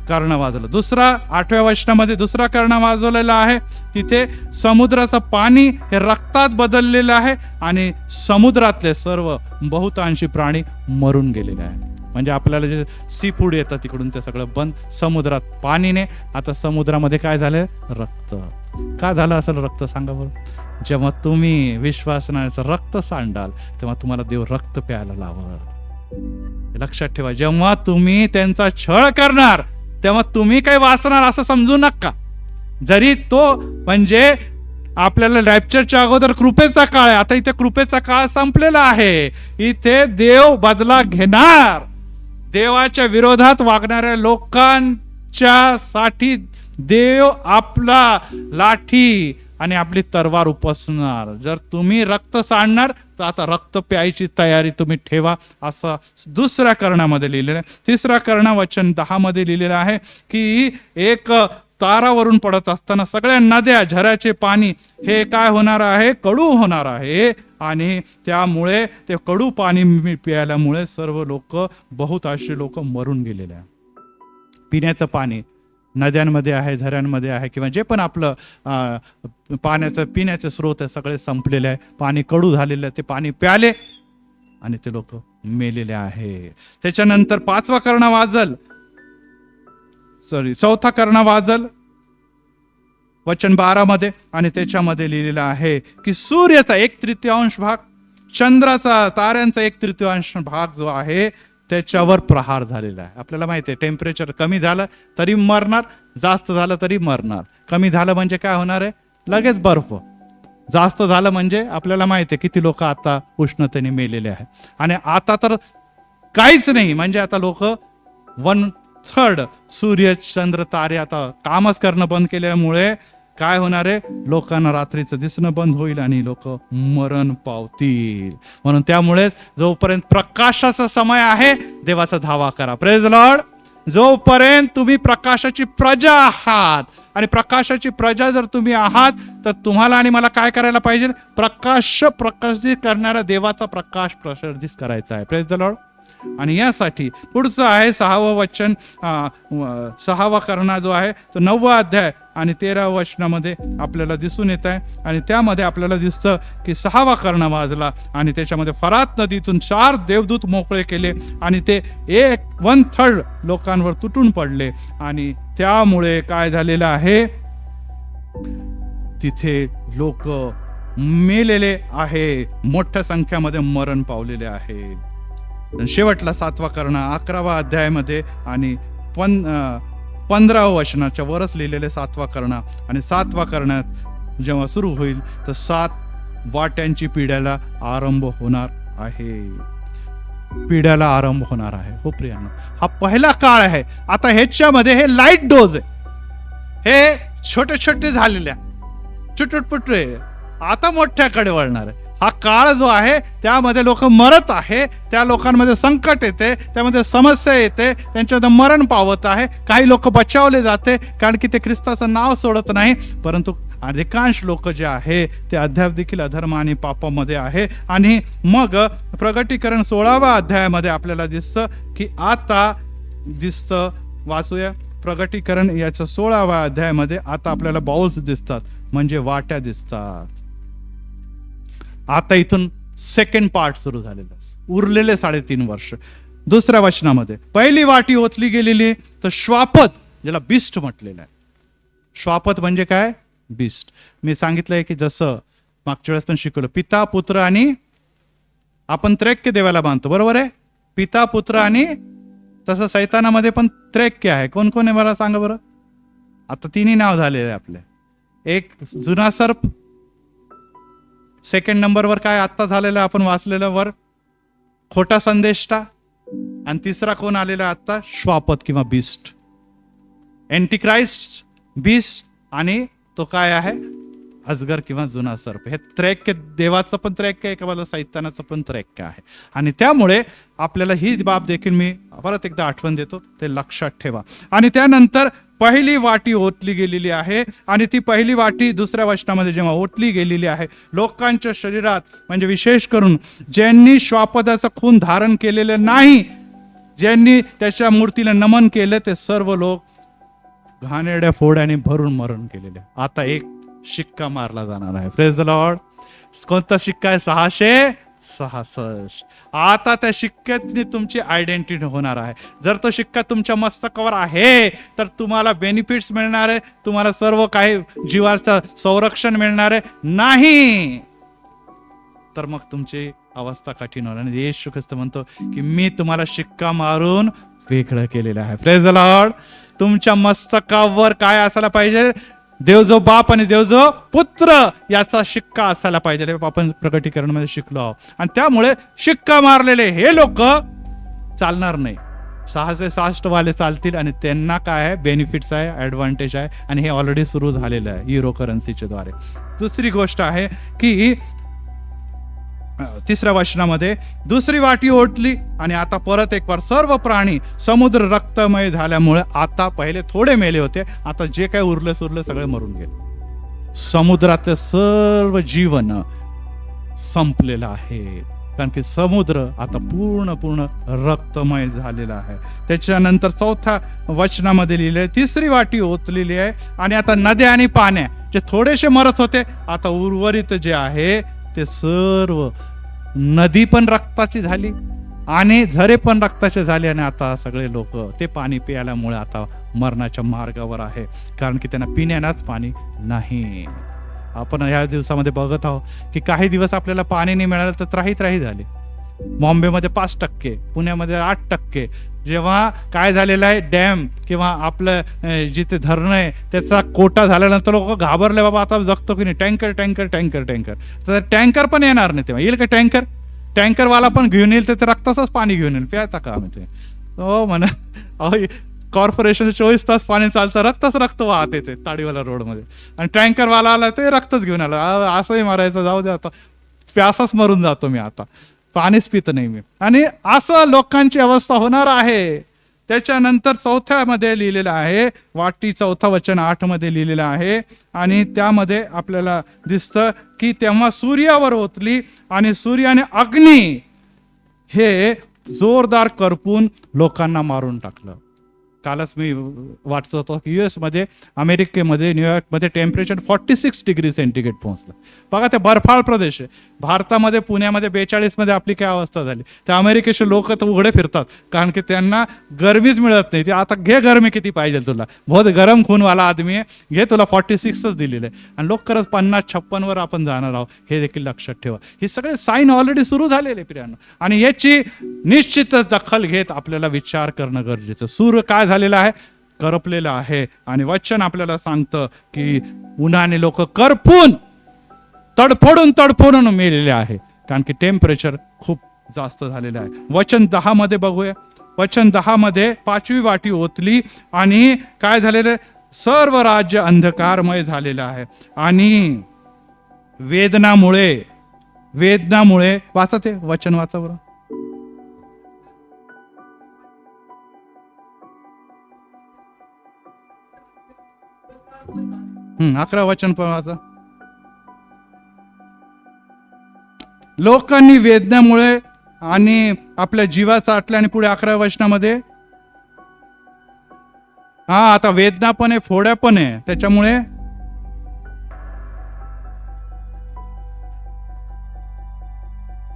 करणा वाजलं. दुसरा 8व्या वचनामध्ये दुसरा करणा वाजवलेला आहे. तिथे समुद्राचं पाणी हे रक्तात बदललेलं आहे आणि समुद्रातले सर्व बहुतांशी प्राणी मरून गेलेले आहे. म्हणजे आपल्याला जे सी फूड येतं तिकडून ते सगळं बंद. समुद्रात पाणीने, आता समुद्रामध्ये काय झालं? रक्त. का झालं असं रक्त? सांगा बरं. जेव्हा तुम्ही विश्वासनाचं रक्त सांडाल तेव्हा तुम्हाला देव रक्त प्यायला लावल. लक्षात ठेवा, जेव्हा तुम्ही त्यांचा छळ करणार तेव्हा तुम्ही काही वाचणार असं समजू नका. जरी तो म्हणजे आपल्याला रॅप्चरच्या अगोदर कृपेचा काळ आहे, आता इथे कृपेचा काळ संपलेला आहे. इथे देव बदला घेणार. देवाच्या विरोधात वागणाऱ्या लोकांच्या साठी देव आपला लाठी आणि आपली तलवार उपसणार. जर तुम्ही रक्त सांडणार तर आता रक्त प्यायची तयारी तुम्ही ठेवा, असं दुसऱ्या कर्णामध्ये लिहिलेलं आहे. तिसरा कर्ण वचन 10 मध्ये लिहिलेलं आहे की एक तारावरून पडत असताना सगळ्या नद्या, झऱ्याचे पाणी हे काय होणार आहे? कडू होणार आहे. आणि त्यामुळे ते कडू पाणी प्यायल्यामुळे सर्व लोक, बहुत असे लोक मरून गेलेले आहे. पिण्याचं पाणी नद्यांमध्ये आहे, झऱ्यांमध्ये आहे, किंवा जे पण आपलं पाण्याचं पिण्याचे स्रोत आहे सगळे संपलेले आहे. पाणी कडू झालेलं आहे. ते पाणी प्याले आणि ते लोक मेलेले आहे. त्याच्यानंतर 5वा करणा वाजल, चौथा करणा वाजल वचन 12 मध्ये. आणि त्याच्यामध्ये लिहिलेलं आहे की सूर्याचा 1/3 भाग, चंद्राचा, ताऱ्यांचा 1/3 भाग जो आहे त्याच्यावर प्रहार झालेला आहे. आपल्याला माहिती आहे टेम्परेचर कमी झालं तरी मरणार, जास्त झालं तरी मरणार. कमी झालं म्हणजे काय होणार आहे? लगेच बर्फ. जास्त झालं म्हणजे आपल्याला माहिती आहे किती लोक आता उष्णतेने मेलेले आहेत. आणि आता तर काहीच नाही, म्हणजे आता लोक 1/3 सूर्य, चंद्र, तारे आता कामच करणं बंद केल्यामुळे काय होणार आहे? लोकांना रात्रीचं दिसणं बंद होईल आणि लोक मरण पावतील. म्हणून त्यामुळे जोपर्यंत प्रकाशाचा समय आहे देवाचा धावा करा. Praise Lord. जोपर्यंत तुम्ही प्रकाशाची प्रजा आहात, आणि प्रजा जर तुम्ही आहात तर तुम्हाला आणि मला काय करायला पाहिजे? प्रकाशित करणारा देवाचा प्रकाश प्रसारित करायचा आहे. Praise the Lord. आणि यासाठी पुढचं आहे 6वं वचन, 6वा करणा जो आहे तो 9वा अध्याय आणि 13व्या वचनामध्ये आपल्याला दिसून येत आहे. आणि त्यामध्ये आपल्याला दिसतं की 6वा करणा वाजला आणि त्याच्यामध्ये फरात नदीतून 4 देवदूत मोकळे केले आणि ते 1/3 लोकांवर तुटून पडले. आणि त्यामुळे काय झालेलं आहे? तिथे लोक मेलेले आहे, मोठ्या संख्यामध्ये मरण पावलेले आहे. शेवटला 7वा करणा 11व्या अध्यायामध्ये आणि 15व्या वचनाच्या वरच लिहिलेले 7वा करणा, आणि 7वा करण्यात जेव्हा सुरू होईल तर 7 वाट्यांची पिढ्याला आरंभ होणार आहे. पिढ्याला आरंभ होणार आहे. हो प्रियांनो, हा पहिला काळ आहे. आता ह्याच्यामध्ये हे लाईट डोज आहे, हे छोटे छोटे झालेल्या चुटुटपुटे आता मोठ्याकडे वळणार आहे. हा काळ जो आहे त्यामध्ये लोक मरत आहे, त्या लोकांमध्ये संकट येते, त्यामध्ये समस्या येते, त्यांच्यामध्ये मरण पावत आहे. काही लोक बचावले जाते कारण की ते ख्रिस्ताचं नाव सोडत नाही, परंतु अधिकांश लोक जे आहे ते अद्याप देखील अधर्म आणि पापामध्ये आहे. आणि मग प्रगटीकरण 16व्या अध्यायामध्ये आपल्याला दिसतं की आता दिसतं, वाचूया प्रगटीकरण याच्या 16व्या अध्यायामध्ये. आता आपल्याला बाउल्स दिसतात, म्हणजे वाट्या दिसतात. आता इथून सेकंड पार्ट सुरू झालेला, उरलेले 3.5 वर्ष. 2ऱ्या वचनामध्ये पहिली वाटी ओतली गेलेली, तर श्वापद, ज्याला बिस्ट म्हटलेलं आहे. श्वापद म्हणजे काय? बिस्ट. मी सांगितलंय की जसं मागच्या वेळेस पण शिकवलं, पिता पुत्र आणि आपण त्रैक्य देवाला मानतो, बरोबर आहे? पिता पुत्र आणि तसं सैतानामध्ये पण त्रैक्य आहे. कोण कोण आहे मला सांगा बरं. आता 3 नाव झालेले आपले. एक जुना सर्प, सेकंड नंबरवर काय आता झालेलं आपण वाचलेलं वर, खोटा संदेष्टा, आणि तिसरा कोण आलेला आता? श्वापद किंवा बिस्ट, एंटिक्राइस्ट, बिस्ट, आणि तो काय आहे? अजगर किंवा जुना सर्प. हे त्रैक्य देवाचं पण त्रैक्य आहे, का सैतानाचं पण त्रैक्य आहे. आणि त्यामुळे आपल्याला ही बाब देखील मी परत एकदा आठवण देतो, ते लक्षात ठेवा. आणि त्यानंतर पहिली वाटी ओतली गेलेली आहे, आणि ती पहिली वाटी 2ऱ्या वचनामध्ये जेव्हा ओतली गेलेली आहे, लोकांच्या शरीरात, म्हणजे विशेष करून ज्यांनी श्वापदाचा खून धारण केलेलं नाही, ज्यांनी त्याच्या मूर्तीला नमन केलं, ते सर्व लोक घाणेरड्या फोड्याने भरून मरण केलेले. आता एक शिक्का मारला जाणार आहे. Praise the Lord. कोणता शिक्का आहे? 666. आता त्या शिक्क्याने तुमची आयडेंटिटी होणार आहे. जर तो शिक्का तुमच्या मस्तकावर आहे तर तुम्हाला बेनिफिट्स मिळणार आहे, तुम्हाला सर्व काही जीवाचं संरक्षण मिळणार आहे. नाही तर मग तुमची अवस्था कठीण होणार. आणि येशू ख्रिस्त म्हणतो की मी तुम्हाला शिक्का मारून वेगळं केलेलं आहे. Praise the Lord. तुमच्या मस्तकावर काय असायला पाहिजे? देव जो बाप आणि देव जो पुत्र याचा शिक्का असायला पाहिजे. आपण प्रकटीकरण मध्ये शिकलो आहोत. आणि त्यामुळे शिक्का मारलेले हे लोक चालणार नाही. 666 वाले चालतील, आणि त्यांना काय आहे? बेनिफिट्स आहे, ऍडव्हान्टेज आहे, आणि हे ऑलरेडी सुरू झालेलं आहे युरो करन्सीच्या द्वारे. दुसरी गोष्ट आहे की 3ऱ्या वचनामध्ये दुसरी वाटी ओतली, आणि आता परत एक वार सर्व प्राणी समुद्र रक्तमय झाल्यामुळे, आता पहिले थोडे मेले होते, आता जे काही उरले सुरले सगळे मरून गेले. समुद्रातले सर्व जीवन संपलेलं आहे, कारण की समुद्र आता पूर्ण रक्तमय झालेला आहे. त्याच्यानंतर 4थ्या वचनामध्ये लिहिले तिसरी वाटी ओतलेली आहे, आणि आता नद्या आणि पाण्या जे थोडेसे मरत होते, आता उर्वरित जे आहे ते सर्व, नदी पण रक्ताची झाली आणि झरे पण रक्ताचे झाले, आणि आता सगळे लोक ते पाणी प्यायल्यामुळे आता मरणाच्या मार्गावर आहे, कारण की त्यांना पिण्यालाच पाणी नाही. आपण या दिवसामध्ये बघत आहोत की काही दिवस आपल्याला पाणी नाही मिळालं तर त्राही झाले. बॉम्बेमध्ये 5%, पुण्यामध्ये 8%. जेव्हा काय झालेलं आहे, डॅम किंवा आपलं जिथे धरण आहे त्याचा कोटा झाल्यानंतर लोक घाबरले, बाबा आता जगतो की नाही. टँकर तर टँकर पण येणार नाही. तेव्हा येईल का टँकरवाला पण घेऊन येईल, तर रक्ताचंच पाणी घेऊन येईल. प्यायचा काम येते हो म्हणा. कॉर्पोरेशन 24 तास पाणी चालतं, रक्त वाहत येते ताडीवाला रोडमध्ये, आणि टँकरवाला आला ते रक्तच घेऊन आला. असंही मारायचं, जाऊ दे आता, प्यासाच मरून जातो मी, आता पाणीच पित नाही मी. आणि असं लोकांची अवस्था होणार आहे. त्याच्यानंतर 4थ्यामध्ये लिहिलेलं आहे, वाटी 4थं वचन 8 मध्ये लिहिलेलं आहे, आणि त्यामध्ये आपल्याला दिसतं की तेव्हा सूर्यावर ओतली, आणि सूर्याने अग्नी हे जोरदार करपून लोकांना मारून टाकलं. कालच मी वाचत होतो की US मध्ये, अमेरिकेमध्ये, न्यूयॉर्कमध्ये टेम्परेचर 46 डिग्री सेंटीग्रेड पोहोचलं. बघा, ते बर्फाळ प्रदेश आहे. भारतामध्ये, पुण्यामध्ये 42 मध्ये आपली काय अवस्था झाली. त्या अमेरिकेचे लोक तर उघडे फिरतात, कारण की त्यांना गरमीच मिळत नाही. ते आता घे गरमी किती पाहिजे तुला, बहुत गरम खूनवाला आदमी आहे, घे तुला 46च दिलेलं आहे. आणि लोक खरंच 50-56 वर आपण जाणार आहोत, हे देखील लक्षात ठेवा. हे सगळे साईन ऑलरेडी सुरू झालेले प्रियांनो, आणि याची निश्चितच दखल घेत आपल्याला विचार करणं गरजेचं. सूर्य काय झालेला आहे, करपलेलं आहे. आणि वचन आपल्याला सांगतं की उन्हाने लोक करपून तडफडून मेलेले आहे, कारण की टेम्परेचर खूप जास्त झालेलं आहे. वचन 10 मध्ये बघूया. वचन 10 मध्ये 5वी वाटी ओतली आणि काय झालेलं, सर्व राज्य अंधकारमय झालेलं आहे. आणि वेदनामुळे वाचा ते वचन, वाचा बरं. हम्म, 11 वचन पण वाचा. लोकांनी वेदनामुळे आणि आपल्या जीवाचा आटल्या. आणि पुढे 11 वचनामध्ये आता वेदना पण आहे, फोड्या पण आहे, त्याच्यामुळे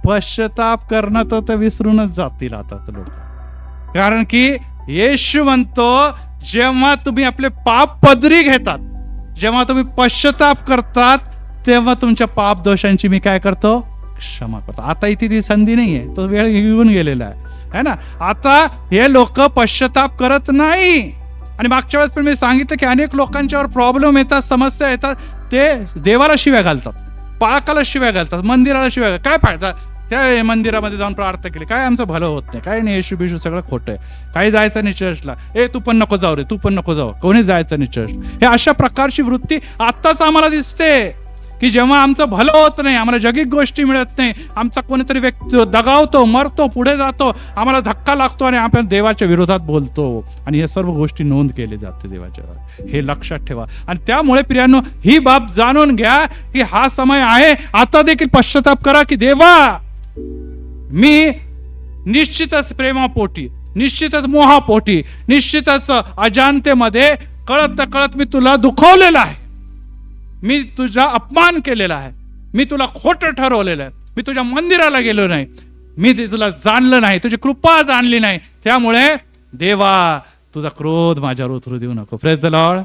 पश्चाताप करणं तर विसरूनच जातील आता लोक. कारण की येशू म्हणतो, जेव्हा तुम्ही आपले पाप पदरी घेतात, जेव्हा तुम्ही पश्चाताप करतात, तेव्हा तुमच्या पाप दोषांची मी काय करतो, क्षमा करतो. आता इथे ती संधी नाहीये, तो वेळ येऊन गेलेला आहे ना. आता हे लोक पश्चाताप करत नाही. आणि मागच्या वेळेस पण मी सांगितलं की अनेक लोकांच्यावर प्रॉब्लेम येतात, समस्या येतात, ते देवाला शिव्या घालतात, पाळकाला शिव्या घालतात, मंदिराला शिव्या घालतात. काय फायदा, त्या मंदिरामध्ये जाऊन प्रार्थना केली, काय आमचं भलं होत नाही, काय नाही, येशू बिशू सगळं खोटं आहे, काही जायचं नाही चर्चला, तू पण नको जाऊ रे, तू पण नको जाऊ, कोणी जायचं नाही चर्च. हे अशा प्रकारची वृत्ती आत्ताच आम्हाला दिसते की जेव्हा आमचं भलं होत नाही, आम्हाला जगिक गोष्टी मिळत नाही, आमचा कोणीतरी व्यक्ती दगावतो, मरतो, पुढे जातो, आम्हाला धक्का लागतो आणि आपण देवाच्या विरोधात बोलतो, आणि हे सर्व गोष्टी नोंद केली जाते देवाच्या. हे लक्षात ठेवा. आणि त्यामुळे प्रियांनो, ही बाब जाणून घ्या की हा समय आहे, आता देखील पश्चाताप करा की देवा, मी निश्चितच प्रेमापोटी, निश्चितच मोहापोटी, निश्चितच अजाणतेमध्ये कळत मी तुला दुखवलेलं आहे, मी तुझा अपमान केलेला आहे, मी तुला खोटं ठरवलेलं आहे, मी तुझ्या मंदिराला गेलो नाही, मी तुला जाणलं नाही, तुझी कृपा जाणली नाही, त्यामुळे देवा तुझा क्रोध माझ्यावर उतरू देऊ नको. Praise the Lord.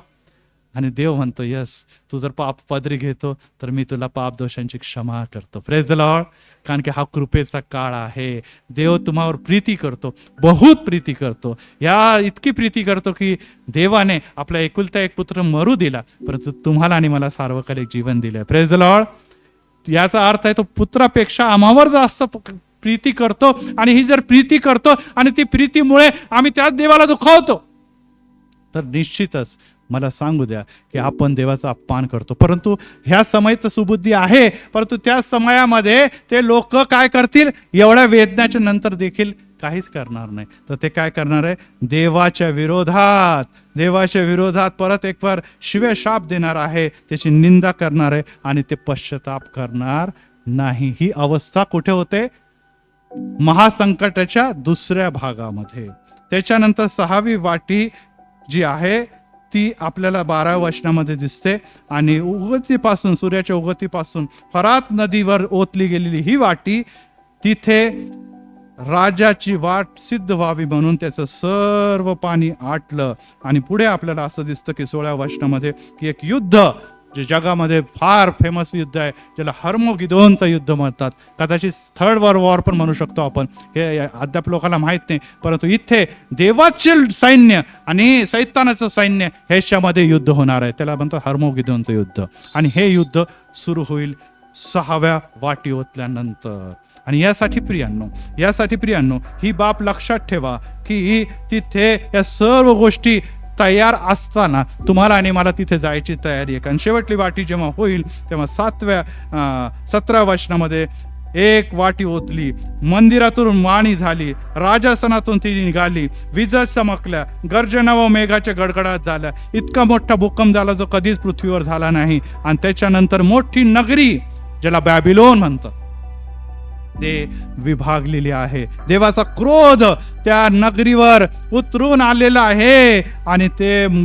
आणि देव म्हणतो, यस, तू जर पाप पदरी घेतो तर मी तुला पाप दोषांची क्षमा करतो. Praise the Lord. कारण की हा कृपेचा काळ आहे. देव तुम्हावर प्रीती करतो, बहुत प्रीती करतो, या इतकी प्रीती करतो की देवाने आपला एकुलता एक पुत्र मरू दिला, परंतु तुम्हाला आणि मला सार्वकालिक जीवन दिलं. Praise the Lord. याचा अर्थ आहे तो पुत्रापेक्षा आम्हावर जास्त प्रीती करतो. आणि ही जर प्रीती करतो आणि ती प्रीतीमुळे आम्ही त्याच देवाला दुखावतो, तर निश्चितच मला सांगू द्या की आपण देवाचा अपमान करतो. परंतु ह्या समय तर सुबुद्धी आहे, परंतु त्या समयामध्ये ते लोक काय करतील, एवढ्या वेदनाच्या नंतर देखील काहीच करणार नाही. तर ते काय करणार आहे, देवाच्या विरोधात परत एक बार शिवे शाप देणार आहे, त्याची निंदा करणार आहे आणि ते पश्चाताप करणार नाही. ही अवस्था कुठे होते, महासंकटाच्या दुसऱ्या भागामध्ये. त्याच्यानंतर 6वी वाटी जी आहे ती आपल्याला 12व्या वचनामध्ये दिसते. आणि उगतीपासून, सूर्याच्या उगतीपासून फरात नदीवर ओतली गेलेली ही वाटी, तिथे राजाची वाट सिद्ध व्हावी म्हणून त्याचं सर्व पाणी आटलं. आणि पुढे आपल्याला असं दिसतं की 16व्या वचनामध्ये की एक युद्ध, जे जगामध्ये फार फेमस युद्ध आहे, ज्याला हर्मोगिदोनचं युद्ध म्हणतात, कदाचित थर्ड वर्ल्ड वॉर पण म्हणू शकतो आपण, हे अद्याप लोकांना माहित नाही. परंतु इथे देवाचे सैन्य आणि सैतानाचं सैन्य ह्याच्यामध्ये युद्ध होणार आहे, त्याला म्हणतात हर्मोगिदोनचं युद्ध. आणि हे युद्ध सुरू होईल 6व्या वाटी ओतल्यानंतर. आणि यासाठी प्रियांनो ही बाब लक्षात ठेवा की तिथे या सर्व गोष्टी तयार असताना तुम्हाला आणि मला तिथे जायची तयारी आहे. कारण शेवटली वाटी जेव्हा होईल तेव्हा 17व्या वचनामध्ये एक वाटी ओतली, मंदिरातून वाणी झाली, राजासनातून ती निघाली, विजा चमकल्या, गर्जना व मेघाच्या गडगडाट झाल्या, इतका मोठा भूकंप झाला जो कधीच पृथ्वीवर झाला नाही. आणि त्याच्यानंतर मोठी नगरी, ज्याला बॅबिलोन म्हणतात, ते विभागलेली आहे. देवाचा क्रोध त्या नगरीवर उतरून आलेला आहे. आणि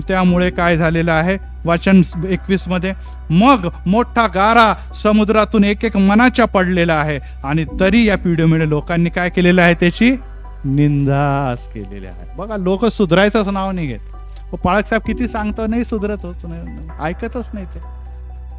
त्यामुळे काय झालेलं आहे, वचन 21 मध्ये, मग मोठा गारा समुद्रातून एक मनाच्या पडलेला आहे. आणि तरी या पिढीमुळे लोकांनी काय केलेलं आहे, त्याची निंदाच केलेली आहे. बघा, लोक सुधारायचंच नाव नाही घेत. पाळक साहेब किती सांगतो, नाही सुधरत होत, नाही ऐकतच नाही, ते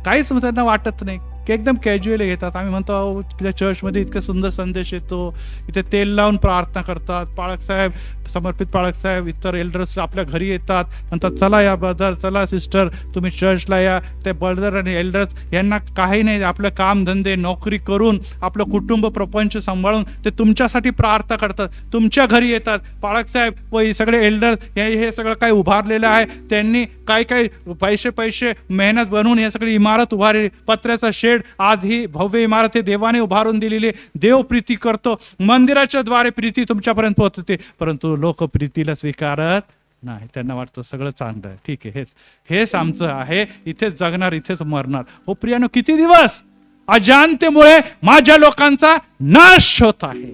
काहीच त्यांना वाटत नाही. की एकदम कॅज्युअली घेतात. आम्ही म्हणतो अहो त्या चर्चमध्ये इतका सुंदर संदेश येतो, इथे तेल लावून प्रार्थना करतात, पाळकसाहेब समर्पित पाळकसाहेब इतर एल्डर्स आपल्या घरी येतात, म्हणतात चला या ब्रदर, चला सिस्टर, तुम्ही चर्चला या. ते ब्रदर आणि एल्डर्स यांना काही नाही, आपलं काम धंदे नोकरी करून आपलं कुटुंब प्रपंच सांभाळून ते तुमच्यासाठी प्रार्थना करतात, तुमच्या घरी येतात. पाळकसाहेब व हे सगळे एल्डर्स हे सगळं काही उभारलेलं आहे, त्यांनी काही पैसे मेहनत बनवून हे सगळी इमारत उभारली, पत्र्याचा शेड, आज ही भव्य इमारत हे देवाने उभारून दिलेली. देव प्रीती करतो, मंदिराच्या द्वारे प्रीती तुमच्यापर्यंत पोहोचते, परंतु लोक प्रीतीला स्वीकारत नाही. त्यांना वाटतं सगळं चांगलं आहे, ठीक आहे, हेच आमचं आहे, इथेच जगणार, इथेच मरणार. हो प्रियानो, किती दिवस अजाणतेमुळे माझ्या लोकांचा नाश होत आहे,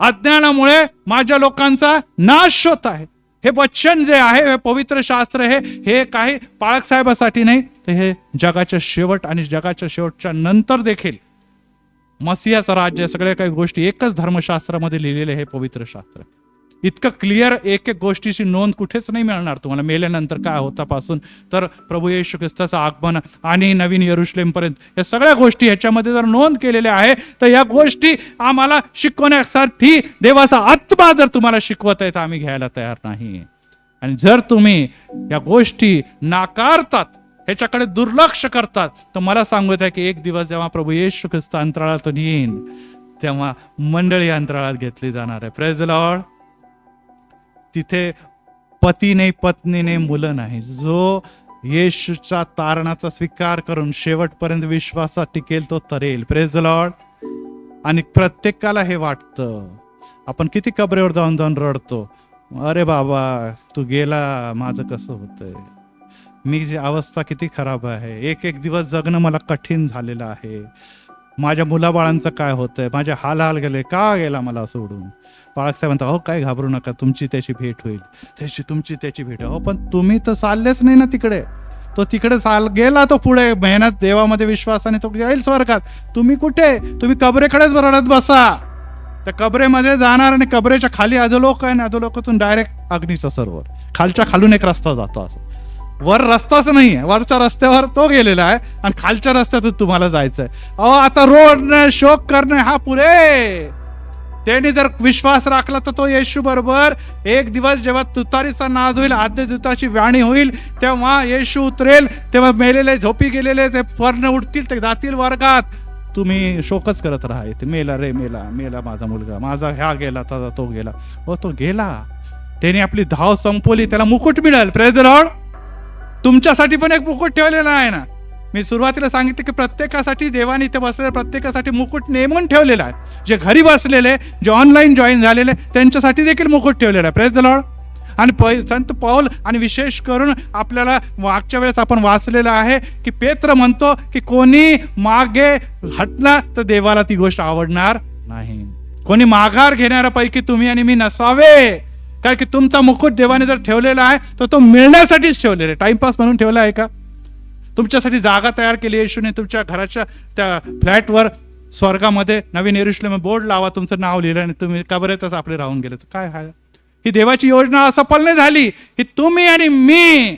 अज्ञानामुळे माझ्या लोकांचा नाश होत आहे. हे वचन जे आहे, हे पवित्र शास्त्र, हे काही पाळकसाहेबासाठी नाही, तर हे जगाच्या शेवट आणि जगाच्या शेवटच्या नंतर देखील मसियाचं राज्य, सगळ्या काही गोष्टी एकच धर्मशास्त्रामध्ये लिहिलेले हे पवित्र शास्त्र. इतकं क्लिअर एक गोष्टीची नोंद कुठेच नाही मिळणार तुम्हाला मेल्यानंतर काय होतापासून तर प्रभू येशू ख्रिस्ताचं आगमन आणि नवीन यरुशलेम पर्यंत या सगळ्या गोष्टी ह्याच्यामध्ये जर नोंद केलेल्या आहे, तर या गोष्टी आम्हाला शिकवण्यासाठी देवाचा आत्मा जर तुम्हाला शिकवत आहे तर आम्ही घ्यायला तयार नाही. आणि जर तुम्ही या गोष्टी नाकारतात, ह्याच्याकडे दुर्लक्ष करतात, तर मला सांगत आहे की एक दिवस जेव्हा प्रभू येशू ख्रिस्त अंतराळातून येईन तेव्हा मंडळी अंतराळात घेतली जाणार आहे. Praise the Lord. तिथे पती नाही, पत्नी नाही, मुलं नाही. जो येशूच्या तारणाचा स्वीकार करून शेवटपर्यंत विश्वासात टिकेल तो तरेल. Praise the Lord. आणि प्रत्येकाला हे वाटतं, आपण किती कबरेवर जाऊन जाऊन रडतो, अरे बाबा तू गेला, माझं कसं होतंय, मी अवस्था किती खराब आहे, एक दिवस जगणं मला कठीण झालेलं आहे, माझ्या मुलाबाळांचं काय होतंय, माझे हाल गेले, का गेला मला सोडून. बाळकसाहेब म्हणतात हो काय घाबरू नका, तुमची त्याची भेट होईल, तुमची त्याची भेट. हो पण तुम्ही तर चाललेच नाही ना तिकडे, तो तिकडे गेला, तो पुढे मेहनत देवामध्ये विश्वासाने तो जाईल स्वर्गात. तुम्ही कुठे, तुम्ही कबरेकडेच रडत बसा. त्या कबरेमध्ये जाणार आणि कबरेच्या खाली अधोलोक आहे, अधोलोकातून डायरेक्ट अग्नीचं सरोवर, खालच्या खालून एक रस्ता जातो. असं वर रस्ताच नाहीये, वरच्या रस्त्यावर तो गेलेला आहे आणि खालच्या रस्त्यातून तुम्हाला जायचंय. अहो आता रोडने शोक करणे हा पुरे. त्याने जर विश्वास राखला तर तो येशू बरोबर एक दिवस जेव्हा तुतारीचा नाद होईल, आद्य दूताची वाणी होईल, तेव्हा येशू उतरेल, तेव्हा मेलेले झोपी गेलेले ते वर्ण उठतील, ते जातील वर्गात. तुम्ही शोकच करत राहा, ते मेला रे, मेला माझा मुलगा, माझा ह्या गेला, तो गेला. हो तो गेला, त्याने आपली धाव संपवली, त्याला मुकुट मिळेल. Praise the Lord. तुमच्यासाठी पण एक मुकुट ठेवलेला आहे ना. मी सुरुवातीला सांगितलं की प्रत्येकासाठी देवाने इथे बसलेल्या प्रत्येकासाठी मुकुट नेमून ठेवलेला आहे. जे घरी बसलेले, जे ऑनलाईन जॉईन झालेले, त्यांच्यासाठी देखील मुकुट ठेवलेला आहे. Praise the Lord. आणि संत पौल आणि विशेष करून आपल्याला मागच्या वेळेस आपण वाचलेलं आहे की पेत्र म्हणतो की कोणी मागे हटला तर देवाला ती गोष्ट आवडणार नाही. कोणी माघार घेणाऱ्यापैकी तुम्ही आणि मी नसावे, कारण की तुमचा मुकुट देवाने जर ठेवलेला आहे तर तो मिळण्यासाठीच ठेवलेला आहे. टाइमपास म्हणून ठेवला आहे का? तुमच्यासाठी जागा तयार केली येशूने. तुमच्या घराच्या त्या फ्लॅटवर स्वर्गामध्ये नवीन यरुशलेम बोर्ड लावा, तुमचं नाव लिहिलं आणि तुम्ही कबरेतच आपले राहून गेले. काय आहे ही देवाची योजना? असफल नाही झाली. ही तुम्ही आणि मी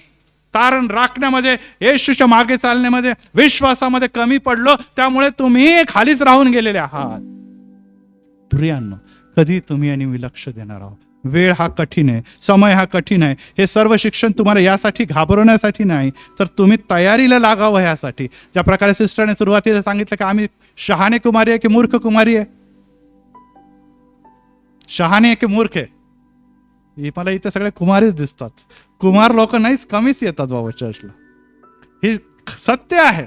तारण राखण्यामध्ये, येशूच्या मागे चालण्यामध्ये, विश्वासामध्ये कमी पडलो, त्यामुळे तुम्ही खालीच राहून गेलेले आहात. प्रियांनो, कधी तुम्ही आणि मी लक्ष देणार आहोत? वेळ हा कठीण आहे, समय हा कठीण आहे. हे सर्व शिक्षण तुम्हाला यासाठी घाबरवण्यासाठी नाही, तर तुम्ही तयारीला लागावं यासाठी. ज्या प्रकारे सिस्टरने सुरुवातीला सांगितलं की आम्ही शहाणे कुमारी आहे की मूर्ख कुमारी आहे? शहाणे आहे की मूर्ख आहे? मला इथे सगळे कुमारीच दिसतात. कुमार लोक नाहीच, कमीच येतात बाबा चर्चला. हे सत्य आहे.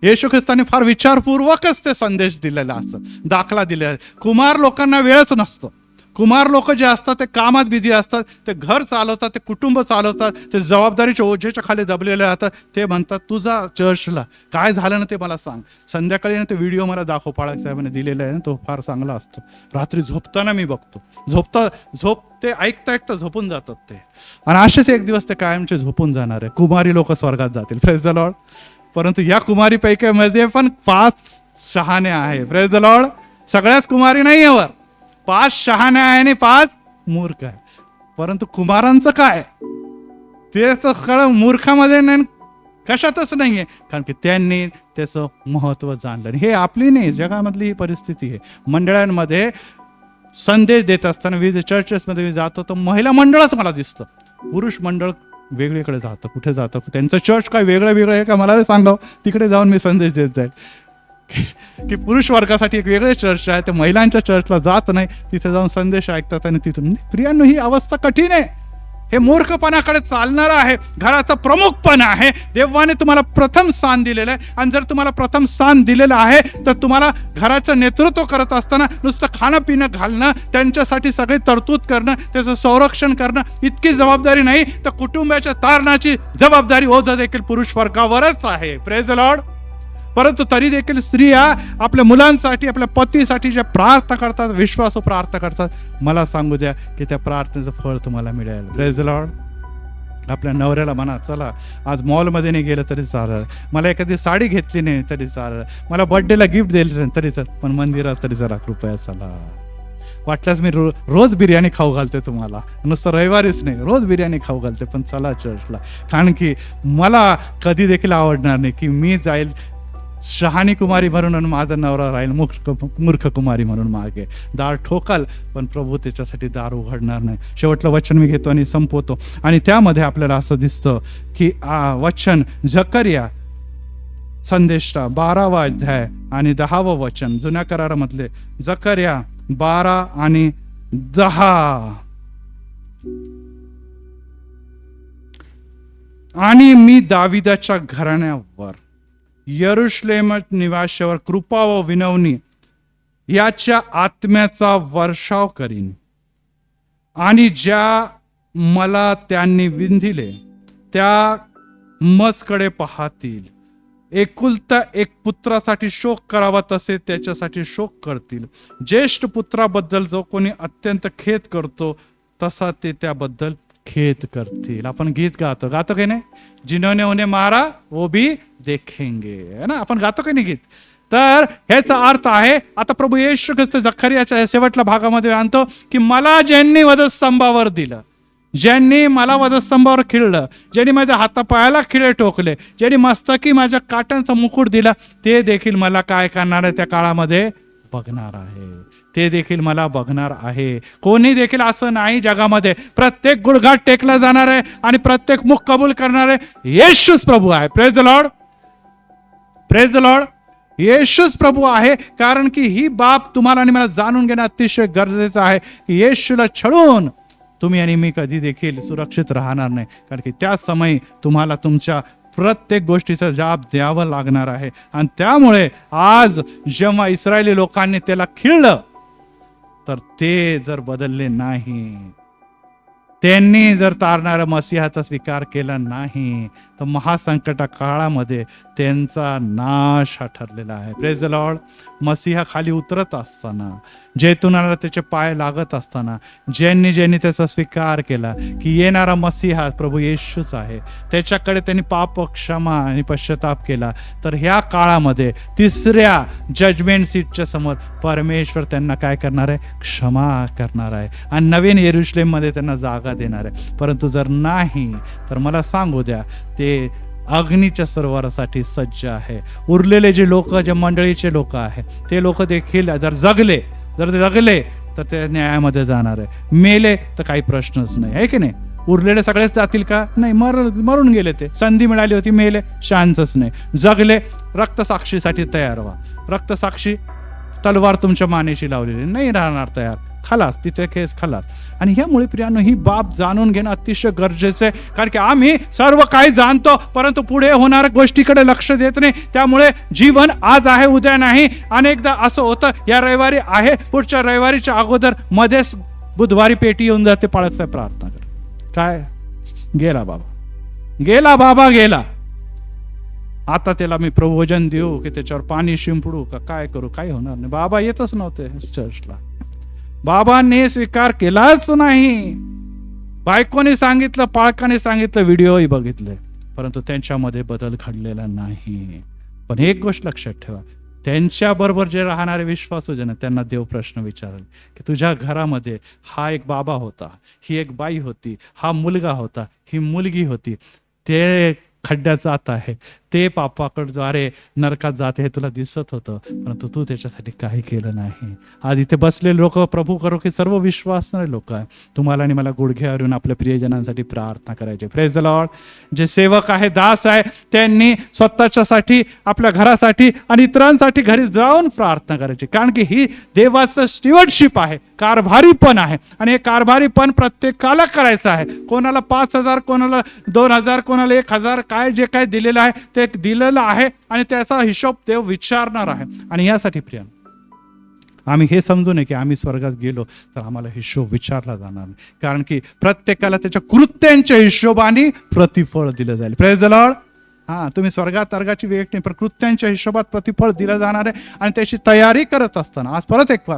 येशू ख्रिस्ताने फार विचारपूर्वकच ते संदेश दिलेला असं दाखला दिलेला. कुमार लोकांना वेळच नसतो. कुमार लोक जे असतात ते कामात बिझी असतात, ते घर चालवतात, ते कुटुंब चालवतात, ते जबाबदारीच्या ओझेच्या खाली दबलेले राहतात. ते म्हणतात तुझा चर्चला काय झालं ना ते मला सांग. संध्याकाळी ना ते व्हिडिओ मला दाखव, पाळक साहेबांनी दिलेला आहे ना, तो फार चांगला असतो. रात्री झोपताना मी बघतो, ते ऐकता झोपून जातात ते. आणि असेच एक दिवस ते कायमचे झोपून जाणार आहे. कुमारी लोक स्वर्गात जातील. Praise the Lord. परंतु या कुमारी पैकीमध्ये पण 5 शहाणे आहे. Praise the Lord. सगळ्याच कुमारी नाही वर. 5 शहाणे आहे आणि 5 मूर्ख आहे. परंतु कुमारांचं काय ते तर कळ मूर्खामध्ये नाही, कशातच नाहीये, कारण की त्यांनी त्याचं महत्व जाणलं. हे आपली नाही, जगामधली ही परिस्थिती आहे. मंडळांमध्ये संदेश देत असताना विविध चर्चेसमध्ये मी जातो तर महिला मंडळच मला दिसतं, पुरुष मंडळ वेगळीकडे जातं. कुठे जातं? त्यांचं चर्च काय वेगळं वेगळं आहे का मला सांगावं, तिकडे जाऊन मी संदेश देत जाईल. की पुरुष वर्गासाठी एक वेगळे चर्च आहे, ते महिलांच्या चर्चला जात नाही, तिथे जाऊन संदेश ऐकतात आणि तिथून. प्रियांनो, ही अवस्था कठीण आहे. हे मूर्खपणाकडे चालणारं आहे, घराचा प्रमुखपणा आहे. देवाने तुम्हाला प्रथम स्थान दिलेलं आहे, आणि जर तुम्हाला प्रथम स्थान दिलेलं आहे तर तुम्हाला घराचं नेतृत्व करत असताना नुसतं खाणं पिणं घालणं, त्यांच्यासाठी सगळी तरतूद करणं, त्याचं संरक्षण करणं इतकी जबाबदारी नाही, तर कुटुंबाच्या तारणाची जबाबदारी ओझं देखील पुरुष वर्गावरच आहे. Praise the Lord. परंतु तरी देखील स्त्रिया आपल्या मुलांसाठी, आपल्या पतीसाठी ज्या प्रार्थना करतात, विश्वासू प्रार्थना करतात, मला सांगू द्या की त्या प्रार्थनेचं फळ तुम्हाला मिळेल. Praise the Lord. आपल्या नवऱ्याला म्हणा, चला आज मॉलमध्ये नाही गेलं तरी चालेल, मला एखादी साडी घेतली नाही तरी चालेल, मला बर्थडेला गिफ्ट दिलं तरी चालेल, पण मंदिरात तरी जरा कृपया चला. वाटल्यास मी रोज बिर्याणी खाऊ घालते तुम्हाला, नुसतं रविवारीच नाही, रोज बिर्याणी खाऊ घालते, पण चला चर्चला. कारण की मला कधी देखील आवडणार नाही की मी जाईल शहाणी कुमारी म्हणून आणि माझा नवरा राहील मूर्ख कुमारी म्हणून मागे. दार ठोकाल पण प्रभू त्याच्यासाठी दार उघडणार नाही. शेवटलं वचन मी घेतो आणि संपवतो. आणि त्यामध्ये आपल्याला असं दिसतं की वचन झकरिया संदेशा 12वा अध्याय आणि 10वं वचन, जुन्या करारामधले झकरिया 12 आणि 10. आणि मी दाविदाच्या घराण्यावर, यरुशलेम निवाशावर कृपा व विनवणी याच्या आत्म्याचा वर्षाव करीन, आणि ज्या मला त्यांनी विंधिले त्या मजकडे पाहतील. एकुलता एक पुत्रासाठी शोक करावा तसे त्याच्यासाठी शोक करतील. ज्येष्ठ पुत्राबद्दल जो कोणी अत्यंत खेद करतो तसा ते त्याबद्दल खेद करतील. आपण गीत गातो की नाही, जिन्होंने उन्हें मारा वो भी देखेंगे, है ना, आपण गातो की नाही गीत. तर ह्याचा अर्थ आहे, आता प्रभू येशू ख्रिस्त झकरियाच्या शेवटल्या भागामध्ये आणतो की मला ज्यांनी वधस्तंभावर दिलं, ज्यांनी मला वधस्तंभावर खिळलं, ज्यांनी माझ्या हातापायाला खिळे टोकले, ज्यांनी मस्तकी माझ्या काट्यांचा मुकुट दिला, ते देखील मला काय करणार आहे त्या काळामध्ये बघणार आहे. ते देखील मला बघणार आहे. कोणी देखील असं नाही जगामध्ये. प्रत्येक गुडघाट टेकला जाणार आहे आणि प्रत्येक मुख कबूल करणार आहे येशूच प्रभू आहे. Praise the Lord. Praise the Lord. येशूच प्रभू आहे. कारण की ही बाब तुम्हाला आणि मला जाणून घेणं अतिशय गरजेचं आहे की येशूला छळून तुम्ही आणि मी कधी देखील सुरक्षित राहणार नाही. कारण की त्या समयी तुम्हाला तुमच्या प्रत्येक गोष्टीचा जबाब द्यावं लागणार आहे. आणि त्यामुळे आज जेव्हा इस्रायली लोकांनी त्याला खिळलं तर ते जर बदलले नाही, त्यांनी जर तारणाऱ्या मसीहाचा स्वीकार केला नाही, तर महासंकटा काळामध्ये त्यांचा नाश हा ठरलेला आहे. Praise the Lord. मसीहा खाली उतरत असताना, जैतुनाला त्याचे पाय लागत असताना, ज्यांनी त्याचा स्वीकार केला की येणारा मसीहा प्रभू येशूच आहे, त्याच्याकडे त्यांनी पाप क्षमा आणि पश्चाताप केला, तर ह्या काळामध्ये तिसऱ्या जजमेंट सीटच्या समोर परमेश्वर त्यांना काय करणार आहे? क्षमा करणार आहे आणि नवीन यरुशलेममध्ये त्यांना जागा देणार आहे. परंतु जर नाही तर मला सांगू द्या, ते अग्नीच्या सरोवरासाठी सज्ज आहे. उरलेले जे लोक, जे मंडळीचे लोक आहे, ते लोक देखील जर जगले तर ते न्यायामध्ये जाणार आहे. मेले तर काही प्रश्नच नाही, आहे की नाही. उरलेले सगळेच जातील का? नाही, मरून गेले. ते संधी मिळाली होती, मेले, शांतच नाही. जगले, रक्तसाक्षीसाठी तयार व्हा. रक्तसाक्षी तलवार तुमच्या मानेशी लावलेली नाही राहणार तयार, खलास, तिथे केस खलास. आणि ह्यामुळे प्रियांनो ही बाब जाणून घेणं अतिशय गरजेचं आहे. कारण की आम्ही सर्व काही जाणतो परंतु पुढे होणाऱ्या गोष्टीकडे लक्ष देत नाही. त्यामुळे जीवन आज आहे उद्या नाही. अनेकदा असं होतं, या रविवारी आहे, पुढच्या रविवारीच्या अगोदर मध्येच बुधवारी पेटी येऊन जाते, पाळत साहेब प्रार्थना कर, काय गेला बाबा गेला. आता त्याला मी प्रवचन देऊ की त्याच्यावर पाणी शिंपडू का काय करू? काही होणार नाही. बाबा येतच नव्हते चर्चला, बाबांनी स्वीकार केलाच नाही. बायकोने सांगितलं, पाळकाने सांगितलं, व्हिडिओही बघितले, परंतु त्यांच्यामध्ये बदल घडलेला नाही. पण एक गोष्ट लक्षात ठेवा, त्यांच्या बरोबर जे राहणारे विश्वासू जन, त्यांना देव प्रश्न विचारेल की तुझ्या घरामध्ये हा एक बाबा होता, ही एक बाई होती, हा मुलगा होता, ही मुलगी होती, ते खड्ड्यात जात आहे, ते पापाकडद्वारे नरकात जाते हे तुला दिसत होतं, परंतु तू त्याच्यासाठी काही केलं नाही. आज इथे बसलेले लोक प्रभू करो की सर्व विश्वासणारे लोक आहे, तुम्हाला आणि मला गुडघ्यावरून आपल्या प्रियजनांसाठी प्रार्थना करायची. Praise the Lord. जे सेवक आहे, दास आहे, त्यांनी स्वतःच्यासाठी, आपल्या घरासाठी आणि इतरांसाठी घरी जाऊन प्रार्थना करायची, कारण की ही देवाचं स्टीवर्डशिप आहे, कारभारीपण आहे. आणि हे कारभारीपण प्रत्येकाला करायचं आहे. कोणाला 5,000, कोणाला 2,000, कोणाला 1,000, काय जे काय दिलेलं आहे ते दिलेलं आहे आणि त्याचा हिशोब देव विचारणार आहे. आणि यासाठी प्रिय आम्ही हे समजू नये की आम्ही स्वर्गात गेलो तर आम्हाला हिशोब विचारला जाणार नाही, कारण की प्रत्येकाला त्याच्या कृत्यांच्या हिशोबाने प्रतिफळ दिलं जाईल. Praise the Lord. तुम्ही स्वर्गात तर्गाची वेग नाही, पण कृत्यांच्या हिशोबात प्रतिफळ दिलं जाणार आहे. आणि त्याची तयारी करत असताना आज परत एक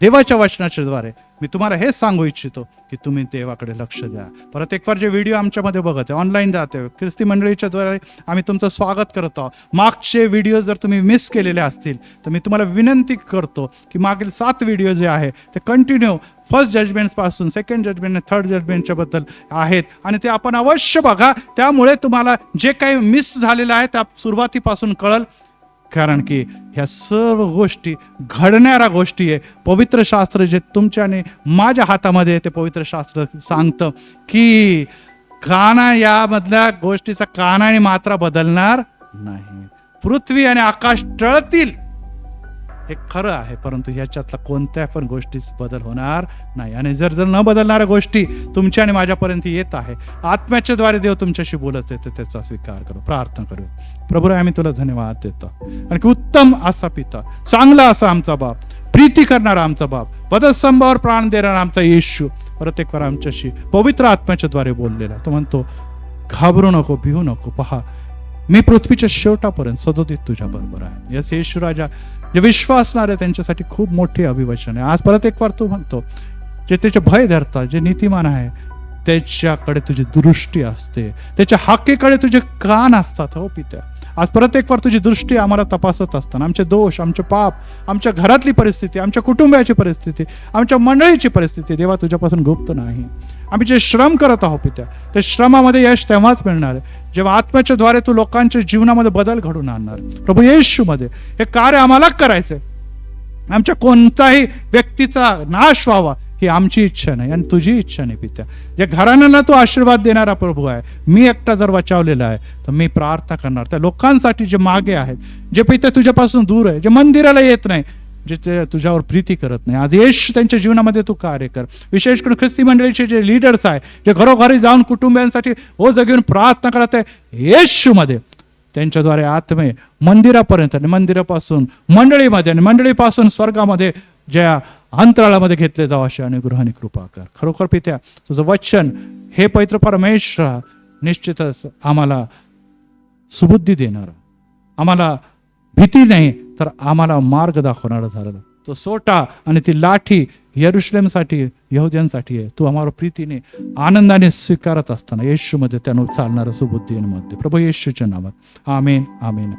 देवाच्या वचनाच्या द्वारे मी तुम्हाला हेच सांगू इच्छितो की तुम्ही देवाकडे लक्ष द्या. परत एक जे व्हिडिओ आमच्यामध्ये बघत आहे, ऑनलाईन जाते, ख्रिस्ती मंडळीच्या द्वारे आम्ही तुमचं स्वागत करत आहोत. मागचे व्हिडिओ जर तुम्ही मिस केलेले असतील तर मी तुम्हाला विनंती करतो की मागील 7 व्हिडिओ जे आहे ते कंटिन्यू फर्स्ट जजमेंट पासून सेकंड जजमेंट, थर्ड जजमेंटच्या बद्दल आहेत आणि ते आपण अवश्य बघा. त्यामुळे तुम्हाला जे काही मिस झालेलं आहे त्या सुरुवातीपासून कळल, कारण की ह्या सर्व गोष्टी घडणाऱ्या गोष्टी आहे. पवित्र शास्त्र जे तुमच्या आणि माझ्या हातामध्ये ते पवित्र शास्त्र सांगतं की काना यामधल्या गोष्टीचा कानाने मात्रा बदलणार नाही. पृथ्वी आणि आकाश टळतील हे खरं आहे, परंतु ह्याच्यातला कोणत्या पण गोष्टीच बदल होणार नाही. आणि जर न बदलणाऱ्या गोष्टी तुमच्या आणि माझ्यापर्यंत येत आहे, आत्म्याच्या द्वारे देव तुमच्याशी बोलत आहे, तर त्याचा स्वीकार करू. प्रार्थना करू. प्रभू आम्ही तुला धन्यवाद देतो, आणि की उत्तम असा पिता, चांगला असा आमचा बाप, प्रीती करणारा आमचा बाप, वधस्तंभावर प्राण देणारा आमचा येशू प्रत्येक वेळा आमच्याशी पवित्र आत्म्याच्या द्वारे बोललेला. तो म्हणतो घाबरू नको, भिवू नको, पहा मी पृथ्वीच्या शेवटापर्यंत सदोदित तुझ्या बरोबर आहे. यस येशू राजा, जे विश्वासणार आहे त्यांच्यासाठी खूप मोठे अभिवचन आहे. आज परत एक वार तू म्हणतो जे त्याचे भय धरतात, जे नीतिमान आहे त्याच्याकडे तुझी दृष्टी असते, त्याच्या हाकेकडे तुझे कान असतात. हो पित्या, आज परत एक वार तुझी दृष्टी आम्हाला तपासत असताना आमचे दोष, आमचे पाप, आमच्या घरातली परिस्थिती, आमच्या कुटुंबाची परिस्थिती, आमच्या मंडळीची परिस्थिती देवा तुझ्यापासून गुप्त नाही. आम्ही जे श्रम करत आहोत पित्या, ते श्रमामध्ये यश तेव्हाच मिळणार आहे जेव्हा आत्म्याच्या द्वारे तू लोकांच्या जीवनामध्ये बदल घडून आणणार. प्रभू येशू मध्ये हे कार्य आम्हाला करायचंय. आमच्या कोणताही व्यक्तीचा नाश व्हावा ही आमची इच्छा नाही आणि तुझी इच्छा नाही पित्या. ज्या घराण्यांना तू आशीर्वाद देणारा प्रभू आहे, मी एकटा जर वाचवलेला आहे तर मी प्रार्थना करणार त्या लोकांसाठी जे मागे आहेत, जे पित्या तुझ्यापासून दूर आहे, जे मंदिराला येत नाही, जे ते तुझ्यावर प्रीती करत नाही, आज येशू त्यांच्या जीवनामध्ये तू कार्य कर. विशेष करून ख्रिस्ती मंडळीचे जे लीडर्स आहे, जे घरोघरी जाऊन कुटुंबियांसाठी घेऊन प्रार्थना करत आहे, येशू मध्ये त्यांच्याद्वारे आत्मे मंदिरापर्यंत आणि मंदिरापासून मंडळीमध्ये आणि मंडळीपासून स्वर्गामध्ये ज्या अंतराळामध्ये घेतले जावं अशी अनुग्रहाने कृपा कर. खरोखर पित्या तुझं वचन हे पवित्र परमेश्वर निश्चितच आम्हाला सुबुद्धी देणार, आम्हाला भीती नाही तर आम्हाला मार्ग दाखवणारा झालेला. तो सोटा आणि ती लाठी यरुशलेमसाठी, यहुद्यांसाठी आहे. तू आम्हाला प्रीतीने आनंदाने स्वीकारत असताना येशूमध्ये त्यानं चालणारं सुबुद्धीमध्ये प्रभू येशूच्या नावात आमेन, आमेन.